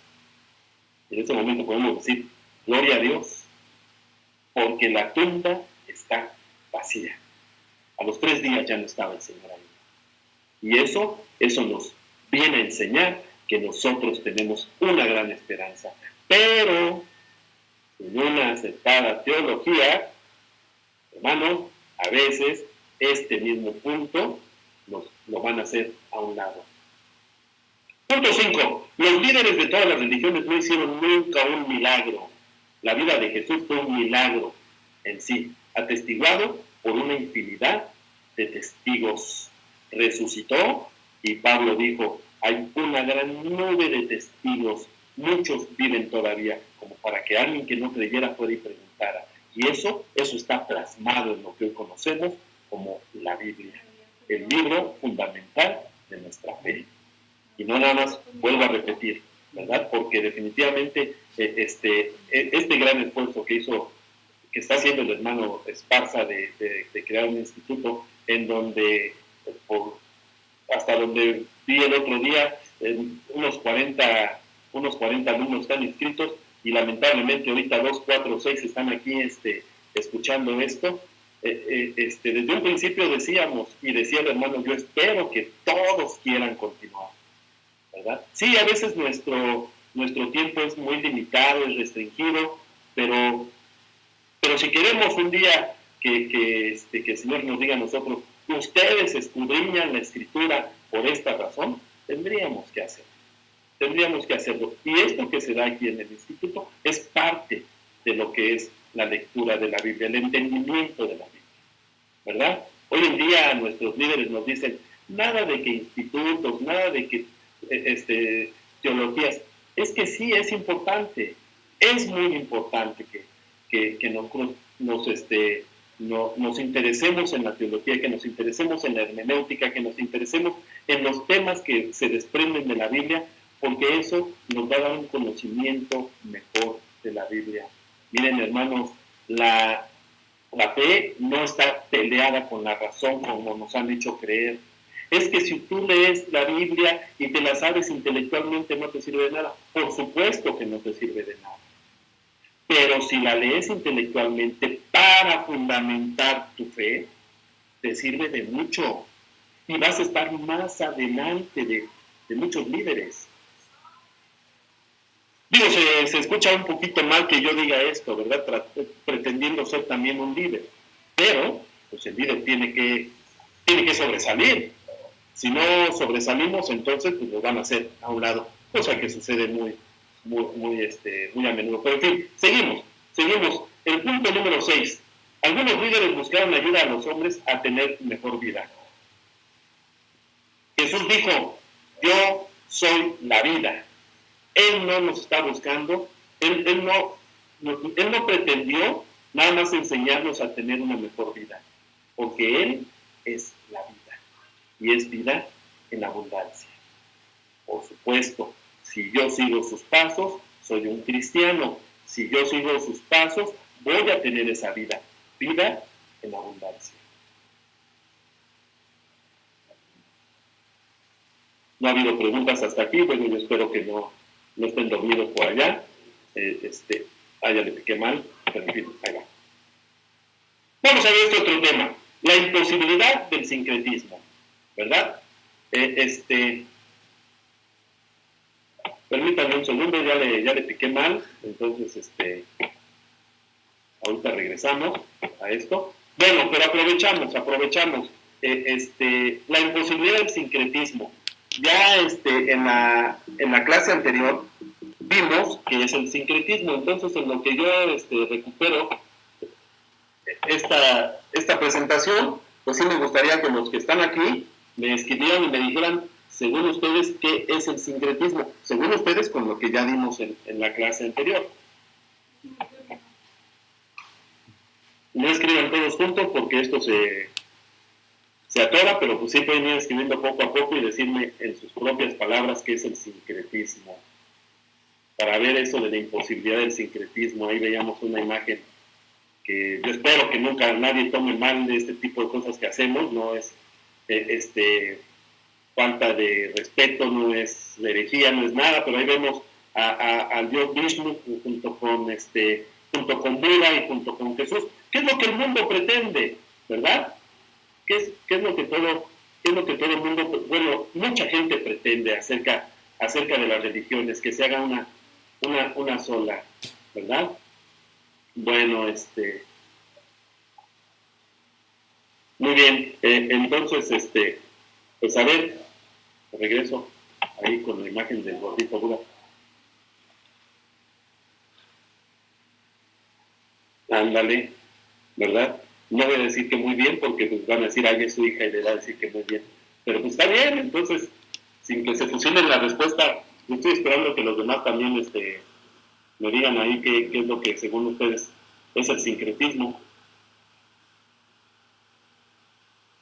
En este momento podemos decir, gloria a Dios, porque la tumba está vacía. A los 3 días ya no estaba el Señor ahí. Y eso nos viene a enseñar que nosotros tenemos una gran esperanza. Pero, sin una aceptada teología, hermanos, a veces este mismo punto lo van a hacer a un lado. Punto 5. Los líderes de todas las religiones no hicieron nunca un milagro. La vida de Jesús fue un milagro en sí, atestiguado por una infinidad de testigos. Resucitó y Pablo dijo, hay una gran nube de testigos, muchos viven todavía, como para que alguien que no creyera fuera y preguntara. Y eso está plasmado en lo que hoy conocemos como la Biblia, el libro fundamental de nuestra fe. Y no nada más, vuelvo a repetir, ¿verdad? Porque definitivamente este gran esfuerzo que está haciendo el hermano Esparza de crear un instituto en donde, hasta donde vi el otro día, unos 40 alumnos están inscritos y lamentablemente ahorita 2, 4, 6 están aquí escuchando esto. Desde un principio decíamos, y decía el hermano, yo espero que todos quieran continuar, ¿verdad? Sí, a veces nuestro tiempo es muy limitado, es restringido, pero si queremos un día que el Señor nos diga a nosotros, ustedes escudriñan la Escritura por esta razón, tendríamos que hacerlo. Y esto que se da aquí en el instituto es parte de lo que es la lectura de la Biblia, el entendimiento de la Biblia, ¿verdad? Hoy en día nuestros líderes nos dicen, nada de que institutos, nada de que teologías. Es que sí, es importante, es muy importante que nos interesemos en la teología, que nos interesemos en la hermenéutica, que nos interesemos en los temas que se desprenden de la Biblia, porque eso nos va a dar un conocimiento mejor de la Biblia. Miren, hermanos, la fe no está peleada con la razón como nos han hecho creer. Es que si tú lees la Biblia y te la sabes intelectualmente no te sirve de nada. Por supuesto que no te sirve de nada. Pero si la lees intelectualmente para fundamentar tu fe, te sirve de mucho. Y vas a estar más adelante de muchos líderes. Digo, se escucha un poquito mal que yo diga esto, ¿verdad? Pretendiendo ser también un líder. Pero pues el líder tiene que sobresalir. Si no sobresalimos, entonces pues nos van a hacer a un lado, cosa que sucede muy a menudo. Pero en fin, seguimos. El punto número 6. Algunos líderes buscaron ayuda a los hombres a tener mejor vida. Jesús dijo, yo soy la vida. Él no nos está buscando, él no pretendió nada más enseñarnos a tener una mejor vida, porque Él es la vida, y es vida en abundancia. Por supuesto, si yo sigo sus pasos, soy un cristiano. Si yo sigo sus pasos, voy a tener esa vida en abundancia. No ha habido preguntas hasta aquí, bueno, yo espero que no estén dormidos por allá. Ya le piqué mal, pero en fin, ahí va. Vamos a ver este otro tema, la imposibilidad del sincretismo, ¿verdad? Permítanme un segundo, ya le piqué mal, entonces, ahorita regresamos a esto. Bueno, pero aprovechamos, la imposibilidad del sincretismo. Ya en la clase anterior vimos que es el sincretismo, entonces en lo que yo recupero esta presentación, pues sí me gustaría que los que están aquí me escribieran y me dijeran, según ustedes, qué es el sincretismo, según ustedes con lo que ya dimos en la clase anterior. No escriban todos juntos porque esto se atora, pero pues sí pueden ir escribiendo poco a poco y decirme en sus propias palabras qué es el sincretismo. Para ver eso de la imposibilidad del sincretismo, ahí veíamos una imagen que yo espero que nunca nadie tome mal de este tipo de cosas que hacemos, no es falta de respeto, no es herejía, no es nada, pero ahí vemos al Dios Vishnu junto con Buda y junto con Jesús. ¿Qué es lo que el mundo pretende? ¿Verdad? ¿Qué es lo que todo el mundo, bueno, mucha gente pretende acerca de las religiones, que se haga una sola, ¿verdad? Bueno, muy bien, entonces, pues a ver, regreso ahí con la imagen del gordito Buda. Ándale, ¿verdad? No voy a decir que muy bien, porque pues van a decir, ay, es su hija, y le va a decir que muy bien. Pero pues está bien, entonces, sin que se fusionen la respuesta, yo estoy esperando que los demás también me digan ahí qué es lo que según ustedes es el sincretismo.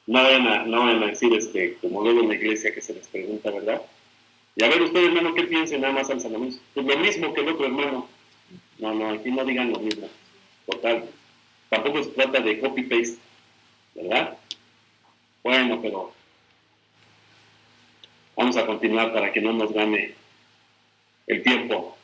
No vayan a decir, como luego en la iglesia que se les pregunta, ¿verdad? Y a ver ustedes, hermano, ¿qué piensen? Nada más alzan la mano. Pues lo mismo que el otro hermano. No, aquí no digan lo mismo. Total. Tampoco se trata de copy-paste, ¿verdad? Bueno, pero vamos a continuar para que no nos gane el tiempo.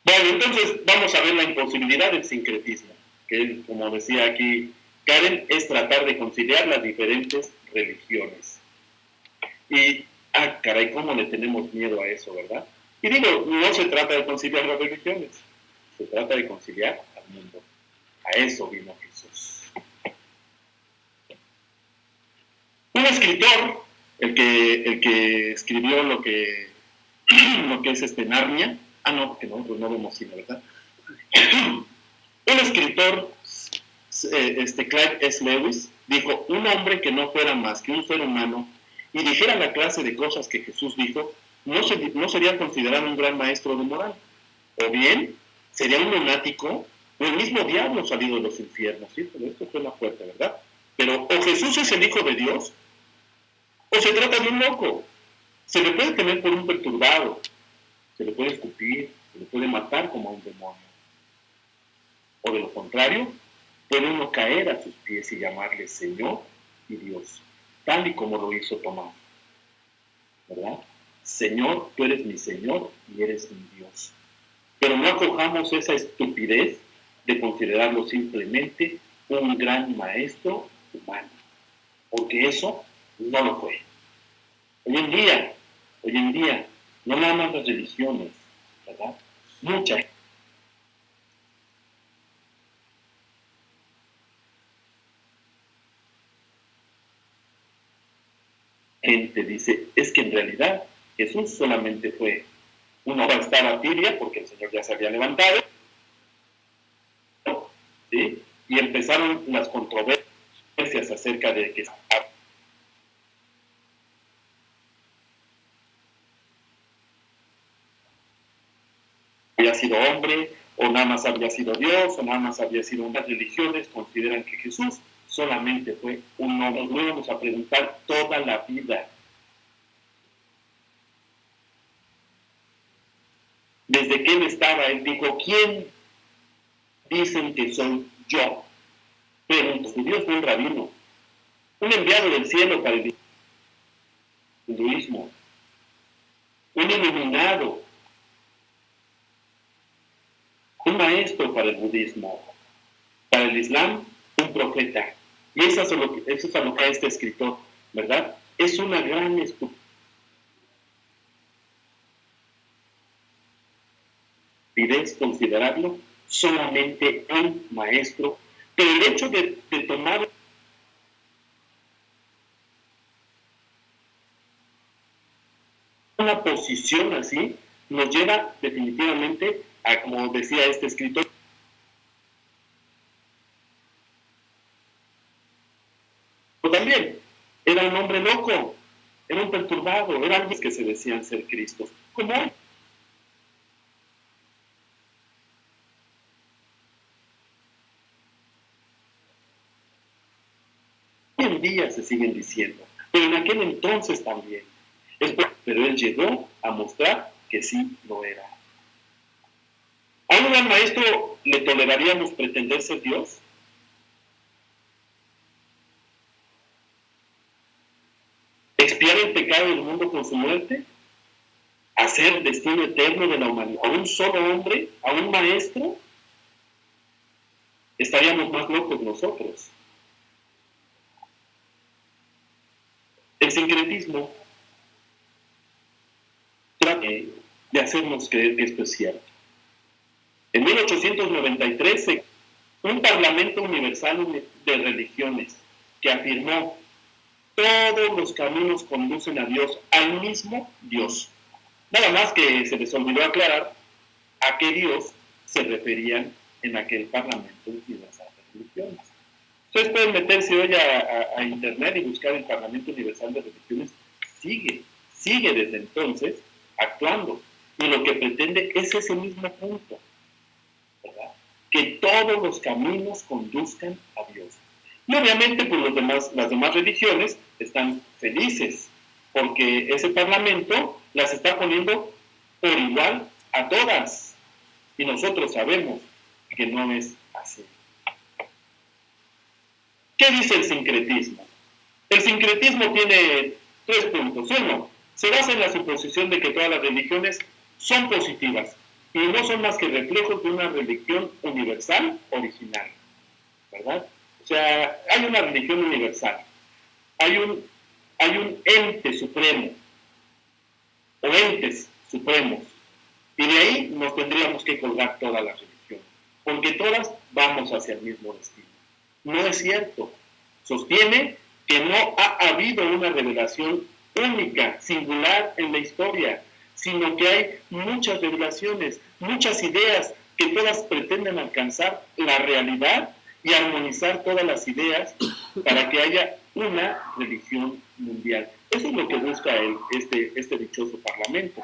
Bueno, entonces vamos a ver la imposibilidad del sincretismo, que como decía aquí Karen, es tratar de conciliar las diferentes religiones. Y, caray, ¿cómo le tenemos miedo a eso, verdad? Y digo, no se trata de conciliar las religiones, se trata de conciliar al mundo. A eso vino Jesús. Un escritor, el que escribió lo que es Narnia, no, porque nosotros no vemos cine, ¿verdad? Un escritor, Clive S. Lewis, dijo, un hombre que no fuera más que un ser humano y dijera la clase de cosas que Jesús dijo, no sería considerado un gran maestro de moral. O bien, sería un lunático o el mismo diablo salido de los infiernos. ¿Sí? Pero esto fue la fuerte, ¿verdad? Pero o Jesús es el Hijo de Dios, o se trata de un loco. Se le puede tener por un perturbado, se le puede escupir, se le puede matar como a un demonio. O de lo contrario, puede uno caer a sus pies y llamarle Señor y Dios, tal y como lo hizo Tomás, ¿verdad? Señor, tú eres mi Señor y eres mi Dios. Pero no acojamos esa estupidez de considerarlo simplemente un gran maestro humano, porque eso no lo fue. Hoy en día Hoy en día, no nada más las religiones, ¿verdad? Mucha gente dice, es que en realidad Jesús solamente fue una hora estaba tibia porque el Señor ya se había levantado, ¿sí? Y empezaron las controversias acerca de que había sido hombre, o nada más había sido Dios, o nada más había sido unas religiones, consideran que Jesús solamente fue un hombre. Nos vamos a preguntar toda la vida. Desde que él estaba, él dijo, ¿quién dicen que soy yo? Pero los judíos fue un rabino, un enviado del cielo para el hinduismo, un iluminado, un maestro para el budismo, para el islam, un profeta. Y eso es a lo que este escritor, ¿verdad? Es una gran estupidez considerarlo solamente un maestro, pero el hecho de tomar una posición así nos lleva definitivamente a, como decía este escritor, también era un hombre loco, era un perturbado, eran alguien que se decían ser Cristos. Como hoy en día se siguen diciendo, pero en aquel entonces también. Pero él llegó a mostrar que sí lo era. ¿A un gran maestro le toleraríamos pretender ser Dios? ¿Expiar el pecado del mundo con su muerte? ¿Hacer el destino eterno de la humanidad? ¿A un solo hombre? ¿A un maestro? Estaríamos más locos nosotros. El sincretismo trata de hacernos creer que esto es cierto. En 1893, un Parlamento Universal de Religiones que afirmó todos los caminos conducen a Dios, al mismo Dios. Nada más que se les olvidó aclarar a qué Dios se referían en aquel Parlamento Universal de Religiones. Ustedes pueden meterse hoy a internet y buscar el Parlamento Universal de Religiones. Sigue desde entonces actuando. Y lo que pretende es ese mismo punto, ¿verdad? Que todos los caminos conduzcan a Dios. Y obviamente pues las demás religiones están felices porque ese parlamento las está poniendo por igual a todas. Y nosotros sabemos que no es así. ¿Qué dice el sincretismo? El sincretismo tiene 3 puntos. Uno, se basa en la suposición de que todas las religiones son positivas y no son más que reflejos de una religión universal original, ¿verdad? O sea, hay una religión universal, hay un ente supremo o entes supremos, y de ahí nos tendríamos que colgar todas las religiones, porque todas vamos hacia el mismo destino. No es cierto. Sostiene que no ha habido una revelación única, singular en la historia, sino que hay muchas revelaciones, muchas ideas que todas pretenden alcanzar la realidad y armonizar todas las ideas para que haya una religión mundial. Eso es lo que busca este dichoso parlamento.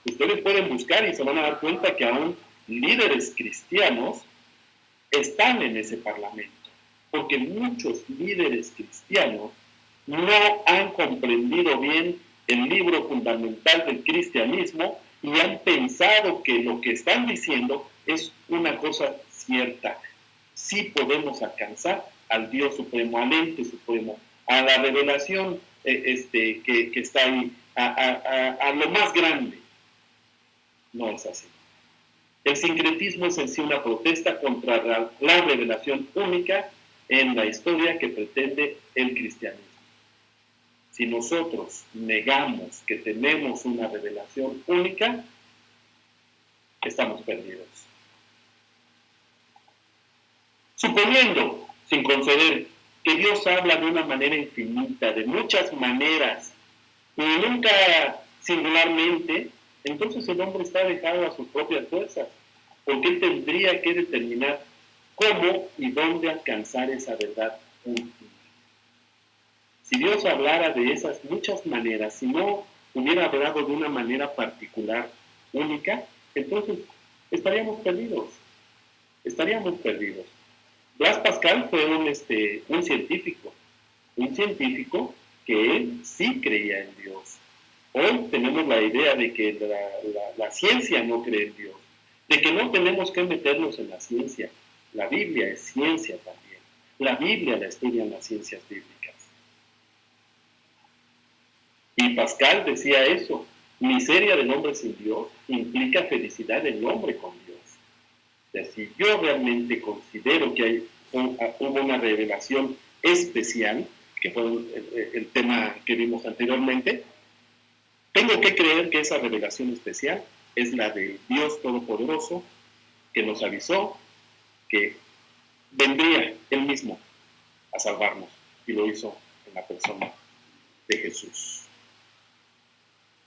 Ustedes pueden buscar y se van a dar cuenta que aún líderes cristianos están en ese parlamento, porque muchos líderes cristianos no han comprendido bien el libro fundamental del cristianismo y han pensado que lo que están diciendo es una cosa cierta. Sí podemos alcanzar al Dios supremo, al ente supremo, a la revelación que está ahí, a lo más grande. No es así. El sincretismo es en sí una protesta contra la revelación única en la historia que pretende el cristianismo. Si nosotros negamos que tenemos una revelación única, estamos perdidos. Suponiendo, sin conceder, que Dios habla de una manera infinita, de muchas maneras, y nunca singularmente, entonces el hombre está dejado a sus propias fuerzas, porque él tendría que determinar cómo y dónde alcanzar esa verdad última. Si Dios hablara de esas muchas maneras, si no hubiera hablado de una manera particular, única, entonces estaríamos perdidos. Blas Pascal fue un científico que él sí creía en Dios. Hoy tenemos la idea de que la ciencia no cree en Dios, de que no tenemos que meternos en la ciencia. La Biblia es ciencia también. La Biblia la estudian las ciencias bíblicas. Y Pascal decía eso: miseria del hombre sin Dios implica felicidad del hombre con Dios. O sea, si yo realmente considero que hubo una revelación especial, que fue el tema que vimos anteriormente, tengo que creer que esa revelación especial es la de Dios Todopoderoso, que nos avisó que vendría Él mismo a salvarnos, y lo hizo en la persona de Jesús.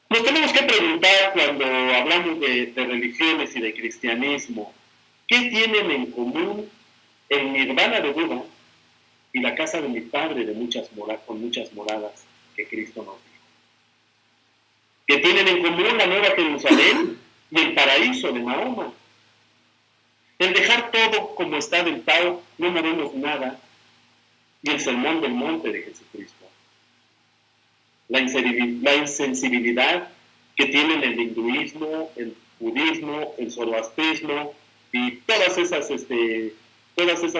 Nos tenemos que preguntar, cuando hablamos de religiones y de cristianismo, ¿qué tienen en común el Nirvana de Buda y la casa de mi padre con muchas moradas que Cristo nos dijo? ¿Qué tienen en común la Nueva Jerusalén y el paraíso de Mahoma? El dejar todo como está del Tao, no movemos nada, y el sermón del monte de Jesucristo. La insensibilidad que tienen el hinduismo, el budismo, el zoroastrismo y todas esas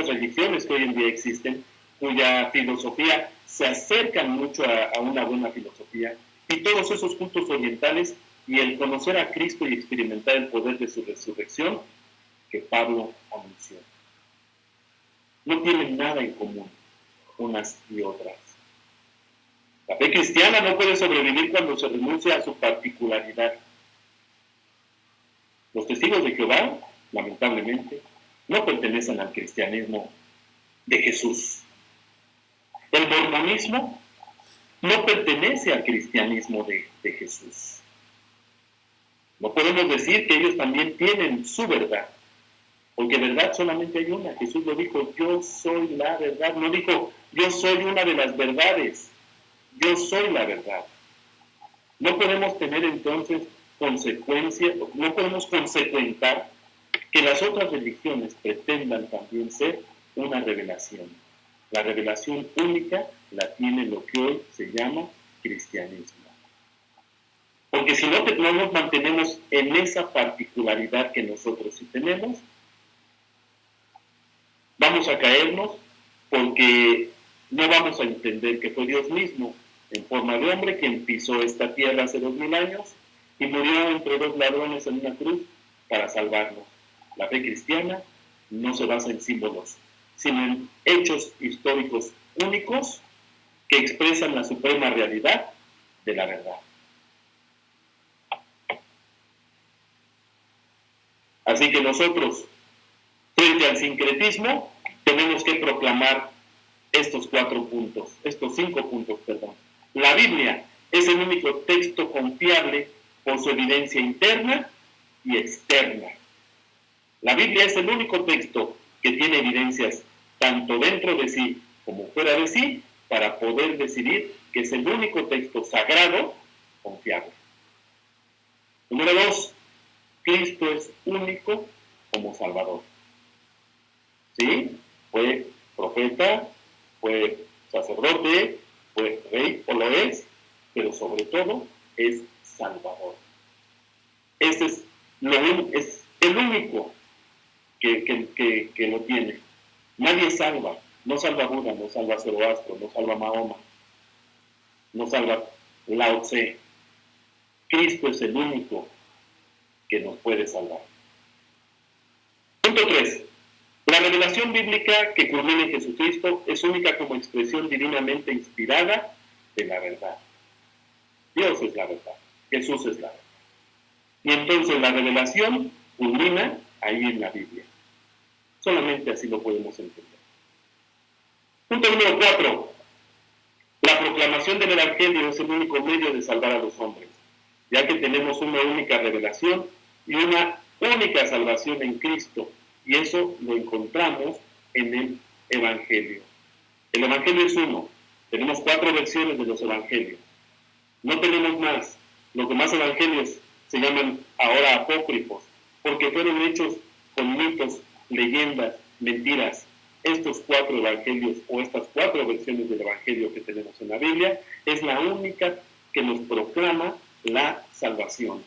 religiones que hoy en día existen, cuya filosofía se acerca mucho a una buena filosofía, y todos esos cultos orientales, y el conocer a Cristo y experimentar el poder de su resurrección que Pablo anunció. No tienen nada en común unas y otras. La fe cristiana no puede sobrevivir cuando se renuncia a su particularidad. Los testigos de Jehová, lamentablemente, no pertenecen al cristianismo de Jesús. El mormonismo no pertenece al cristianismo de Jesús. No podemos decir que ellos también tienen su verdad, porque verdad solamente hay una. Jesús lo dijo: yo soy la verdad. No dijo: yo soy una de las verdades. Yo soy la verdad. No podemos tener entonces no podemos consecuentar que las otras religiones pretendan también ser una revelación. La revelación única la tiene lo que hoy se llama cristianismo. Porque si no nos mantenemos en esa particularidad que nosotros sí tenemos, vamos a caernos, porque no vamos a entender que fue Dios mismo, en forma de hombre, quien pisó esta tierra hace 2000 años y murió entre dos ladrones en una cruz para salvarnos. La fe cristiana no se basa en símbolos, sino en hechos históricos únicos que expresan la suprema realidad de la verdad. Así que nosotros, frente al sincretismo, tenemos que proclamar estos 5 puntos. La Biblia es el único texto confiable por su evidencia interna y externa. La Biblia es el único texto que tiene evidencias tanto dentro de sí como fuera de sí, para poder decidir que es el único texto sagrado confiable. Número 2, Cristo es único como Salvador. ¿Sí? Fue profeta, fue sacerdote, fue rey, o lo es, pero sobre todo es Salvador. Ese es el único que lo tiene. Nadie salva. No salva Buda, no salva Zoroastro, no salva Mahoma, no salva Lao Tse. Cristo es el único que nos puede salvar. Punto 3. La revelación bíblica que culmina en Jesucristo es única como expresión divinamente inspirada de la verdad. Dios es la verdad, Jesús es la verdad. Y entonces la revelación culmina ahí en la Biblia. Solamente así lo podemos entender. Punto número 4. La proclamación del Evangelio es el único medio de salvar a los hombres, ya que tenemos una única revelación y una única salvación en Cristo. Y eso lo encontramos en el Evangelio. El Evangelio es uno. Tenemos 4 versiones de los Evangelios. No tenemos más. Los demás Evangelios se llaman ahora apócrifos, porque fueron hechos con mitos, leyendas, mentiras. Estos 4 evangelios o estas 4 versiones del evangelio que tenemos en la Biblia es la única que nos proclama la salvación.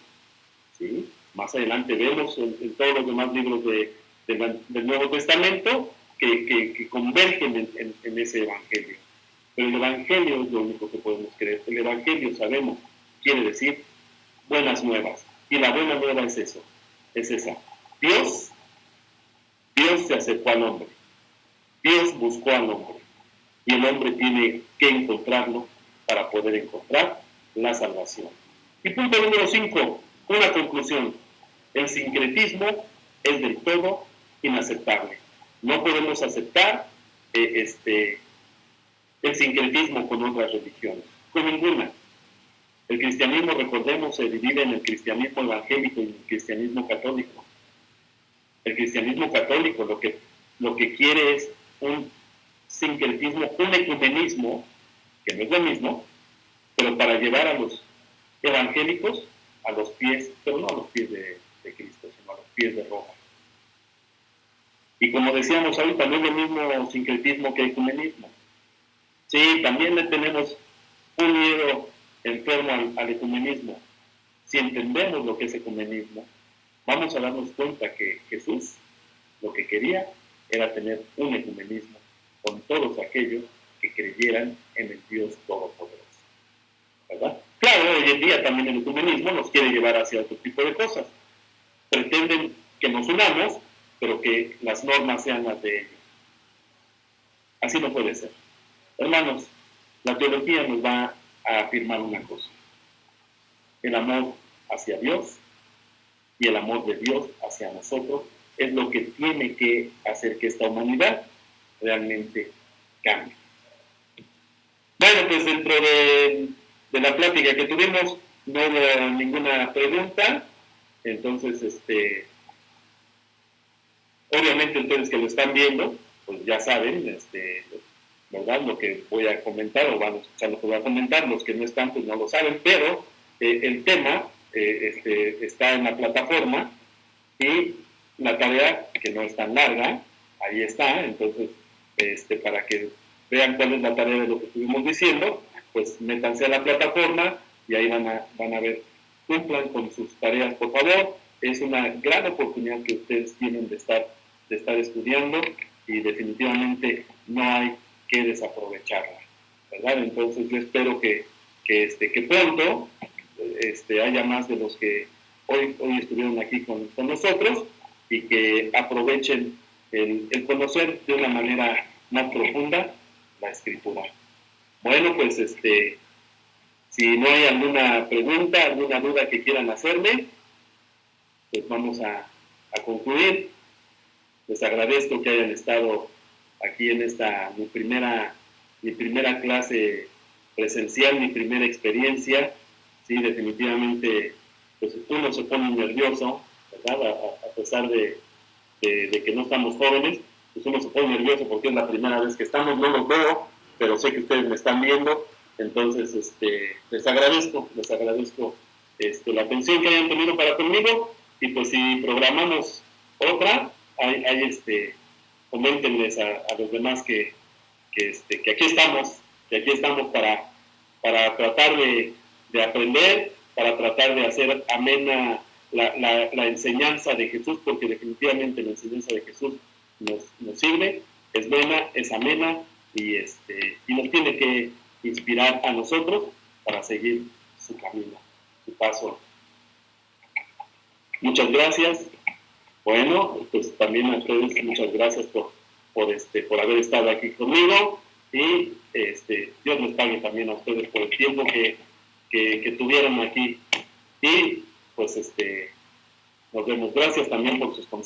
¿Sí? Más adelante vemos en todos los demás libros del Nuevo Testamento que convergen en ese evangelio. Pero el evangelio es lo único que podemos creer. El evangelio, sabemos, quiere decir buenas nuevas. Y la buena nueva es eso, es esa. Dios se acercó al hombre. Dios buscó al hombre. Y el hombre tiene que encontrarlo para poder encontrar la salvación. Y punto número 5, una conclusión. El sincretismo es del todo inaceptable. No podemos aceptar el sincretismo con otras religiones, con ninguna. El cristianismo, recordemos, se divide en el cristianismo evangélico y el cristianismo católico. El cristianismo católico lo que quiere es un sincretismo, un ecumenismo, que no es lo mismo, pero para llevar a los evangélicos a los pies, pero no a los pies de Cristo, sino a los pies de Roma. Y como decíamos ahorita, no es lo mismo sincretismo que ecumenismo. Sí, también le tenemos un miedo en torno al ecumenismo. Si entendemos lo que es ecumenismo, vamos a darnos cuenta que Jesús lo que quería era tener un ecumenismo con todos aquellos que creyeran en el Dios Todopoderoso. ¿Verdad? Claro, hoy en día también el ecumenismo nos quiere llevar hacia otro tipo de cosas. Pretenden que nos unamos, pero que las normas sean las de ellos. Así no puede ser. Hermanos, la teología nos va a afirmar una cosa. El amor hacia Dios y el amor de Dios hacia nosotros es lo que tiene que hacer que esta humanidad realmente cambie. Bueno, pues dentro de la plática que tuvimos no hubo ninguna pregunta, entonces obviamente ustedes que lo están viendo, pues ya saben, ¿verdad? Lo que voy a comentar o van a escuchar lo que voy a comentar, los que no están pues no lo saben, pero el tema está en la plataforma y la tarea, que no es tan larga, ahí está, entonces para que vean cuál es la tarea de lo que estuvimos diciendo, pues métanse a la plataforma y ahí van a ver, cumplan con sus tareas, por favor. Es una gran oportunidad que ustedes tienen de estar estudiando y definitivamente no hay que desaprovecharla, ¿verdad? Entonces yo espero que pronto haya más de los que hoy estuvieron aquí con nosotros y que aprovechen el conocer de una manera más profunda la Escritura. Bueno, pues si no hay alguna pregunta, alguna duda que quieran hacerme, pues vamos a concluir. Les agradezco que hayan estado aquí en mi primera clase presencial, mi primera experiencia. Sí, definitivamente, pues uno se pone nervioso, ¿verdad? A pesar de que no estamos jóvenes, pues uno se pone nervioso porque es la primera vez que estamos, no los veo, pero sé que ustedes me están viendo, entonces les agradezco la atención que hayan tenido para conmigo, y pues si programamos otra, coméntenles a los demás que aquí estamos para tratar de aprender, para tratar de hacer amena la enseñanza de Jesús, porque definitivamente la enseñanza de Jesús nos sirve, es buena, es amena y nos tiene que inspirar a nosotros para seguir su camino, su paso. Muchas gracias. Bueno, pues también a ustedes muchas gracias por haber estado aquí conmigo. y Dios les pague también a ustedes por el tiempo que tuvieron aquí. Y pues nos vemos. Gracias también por sus consejos.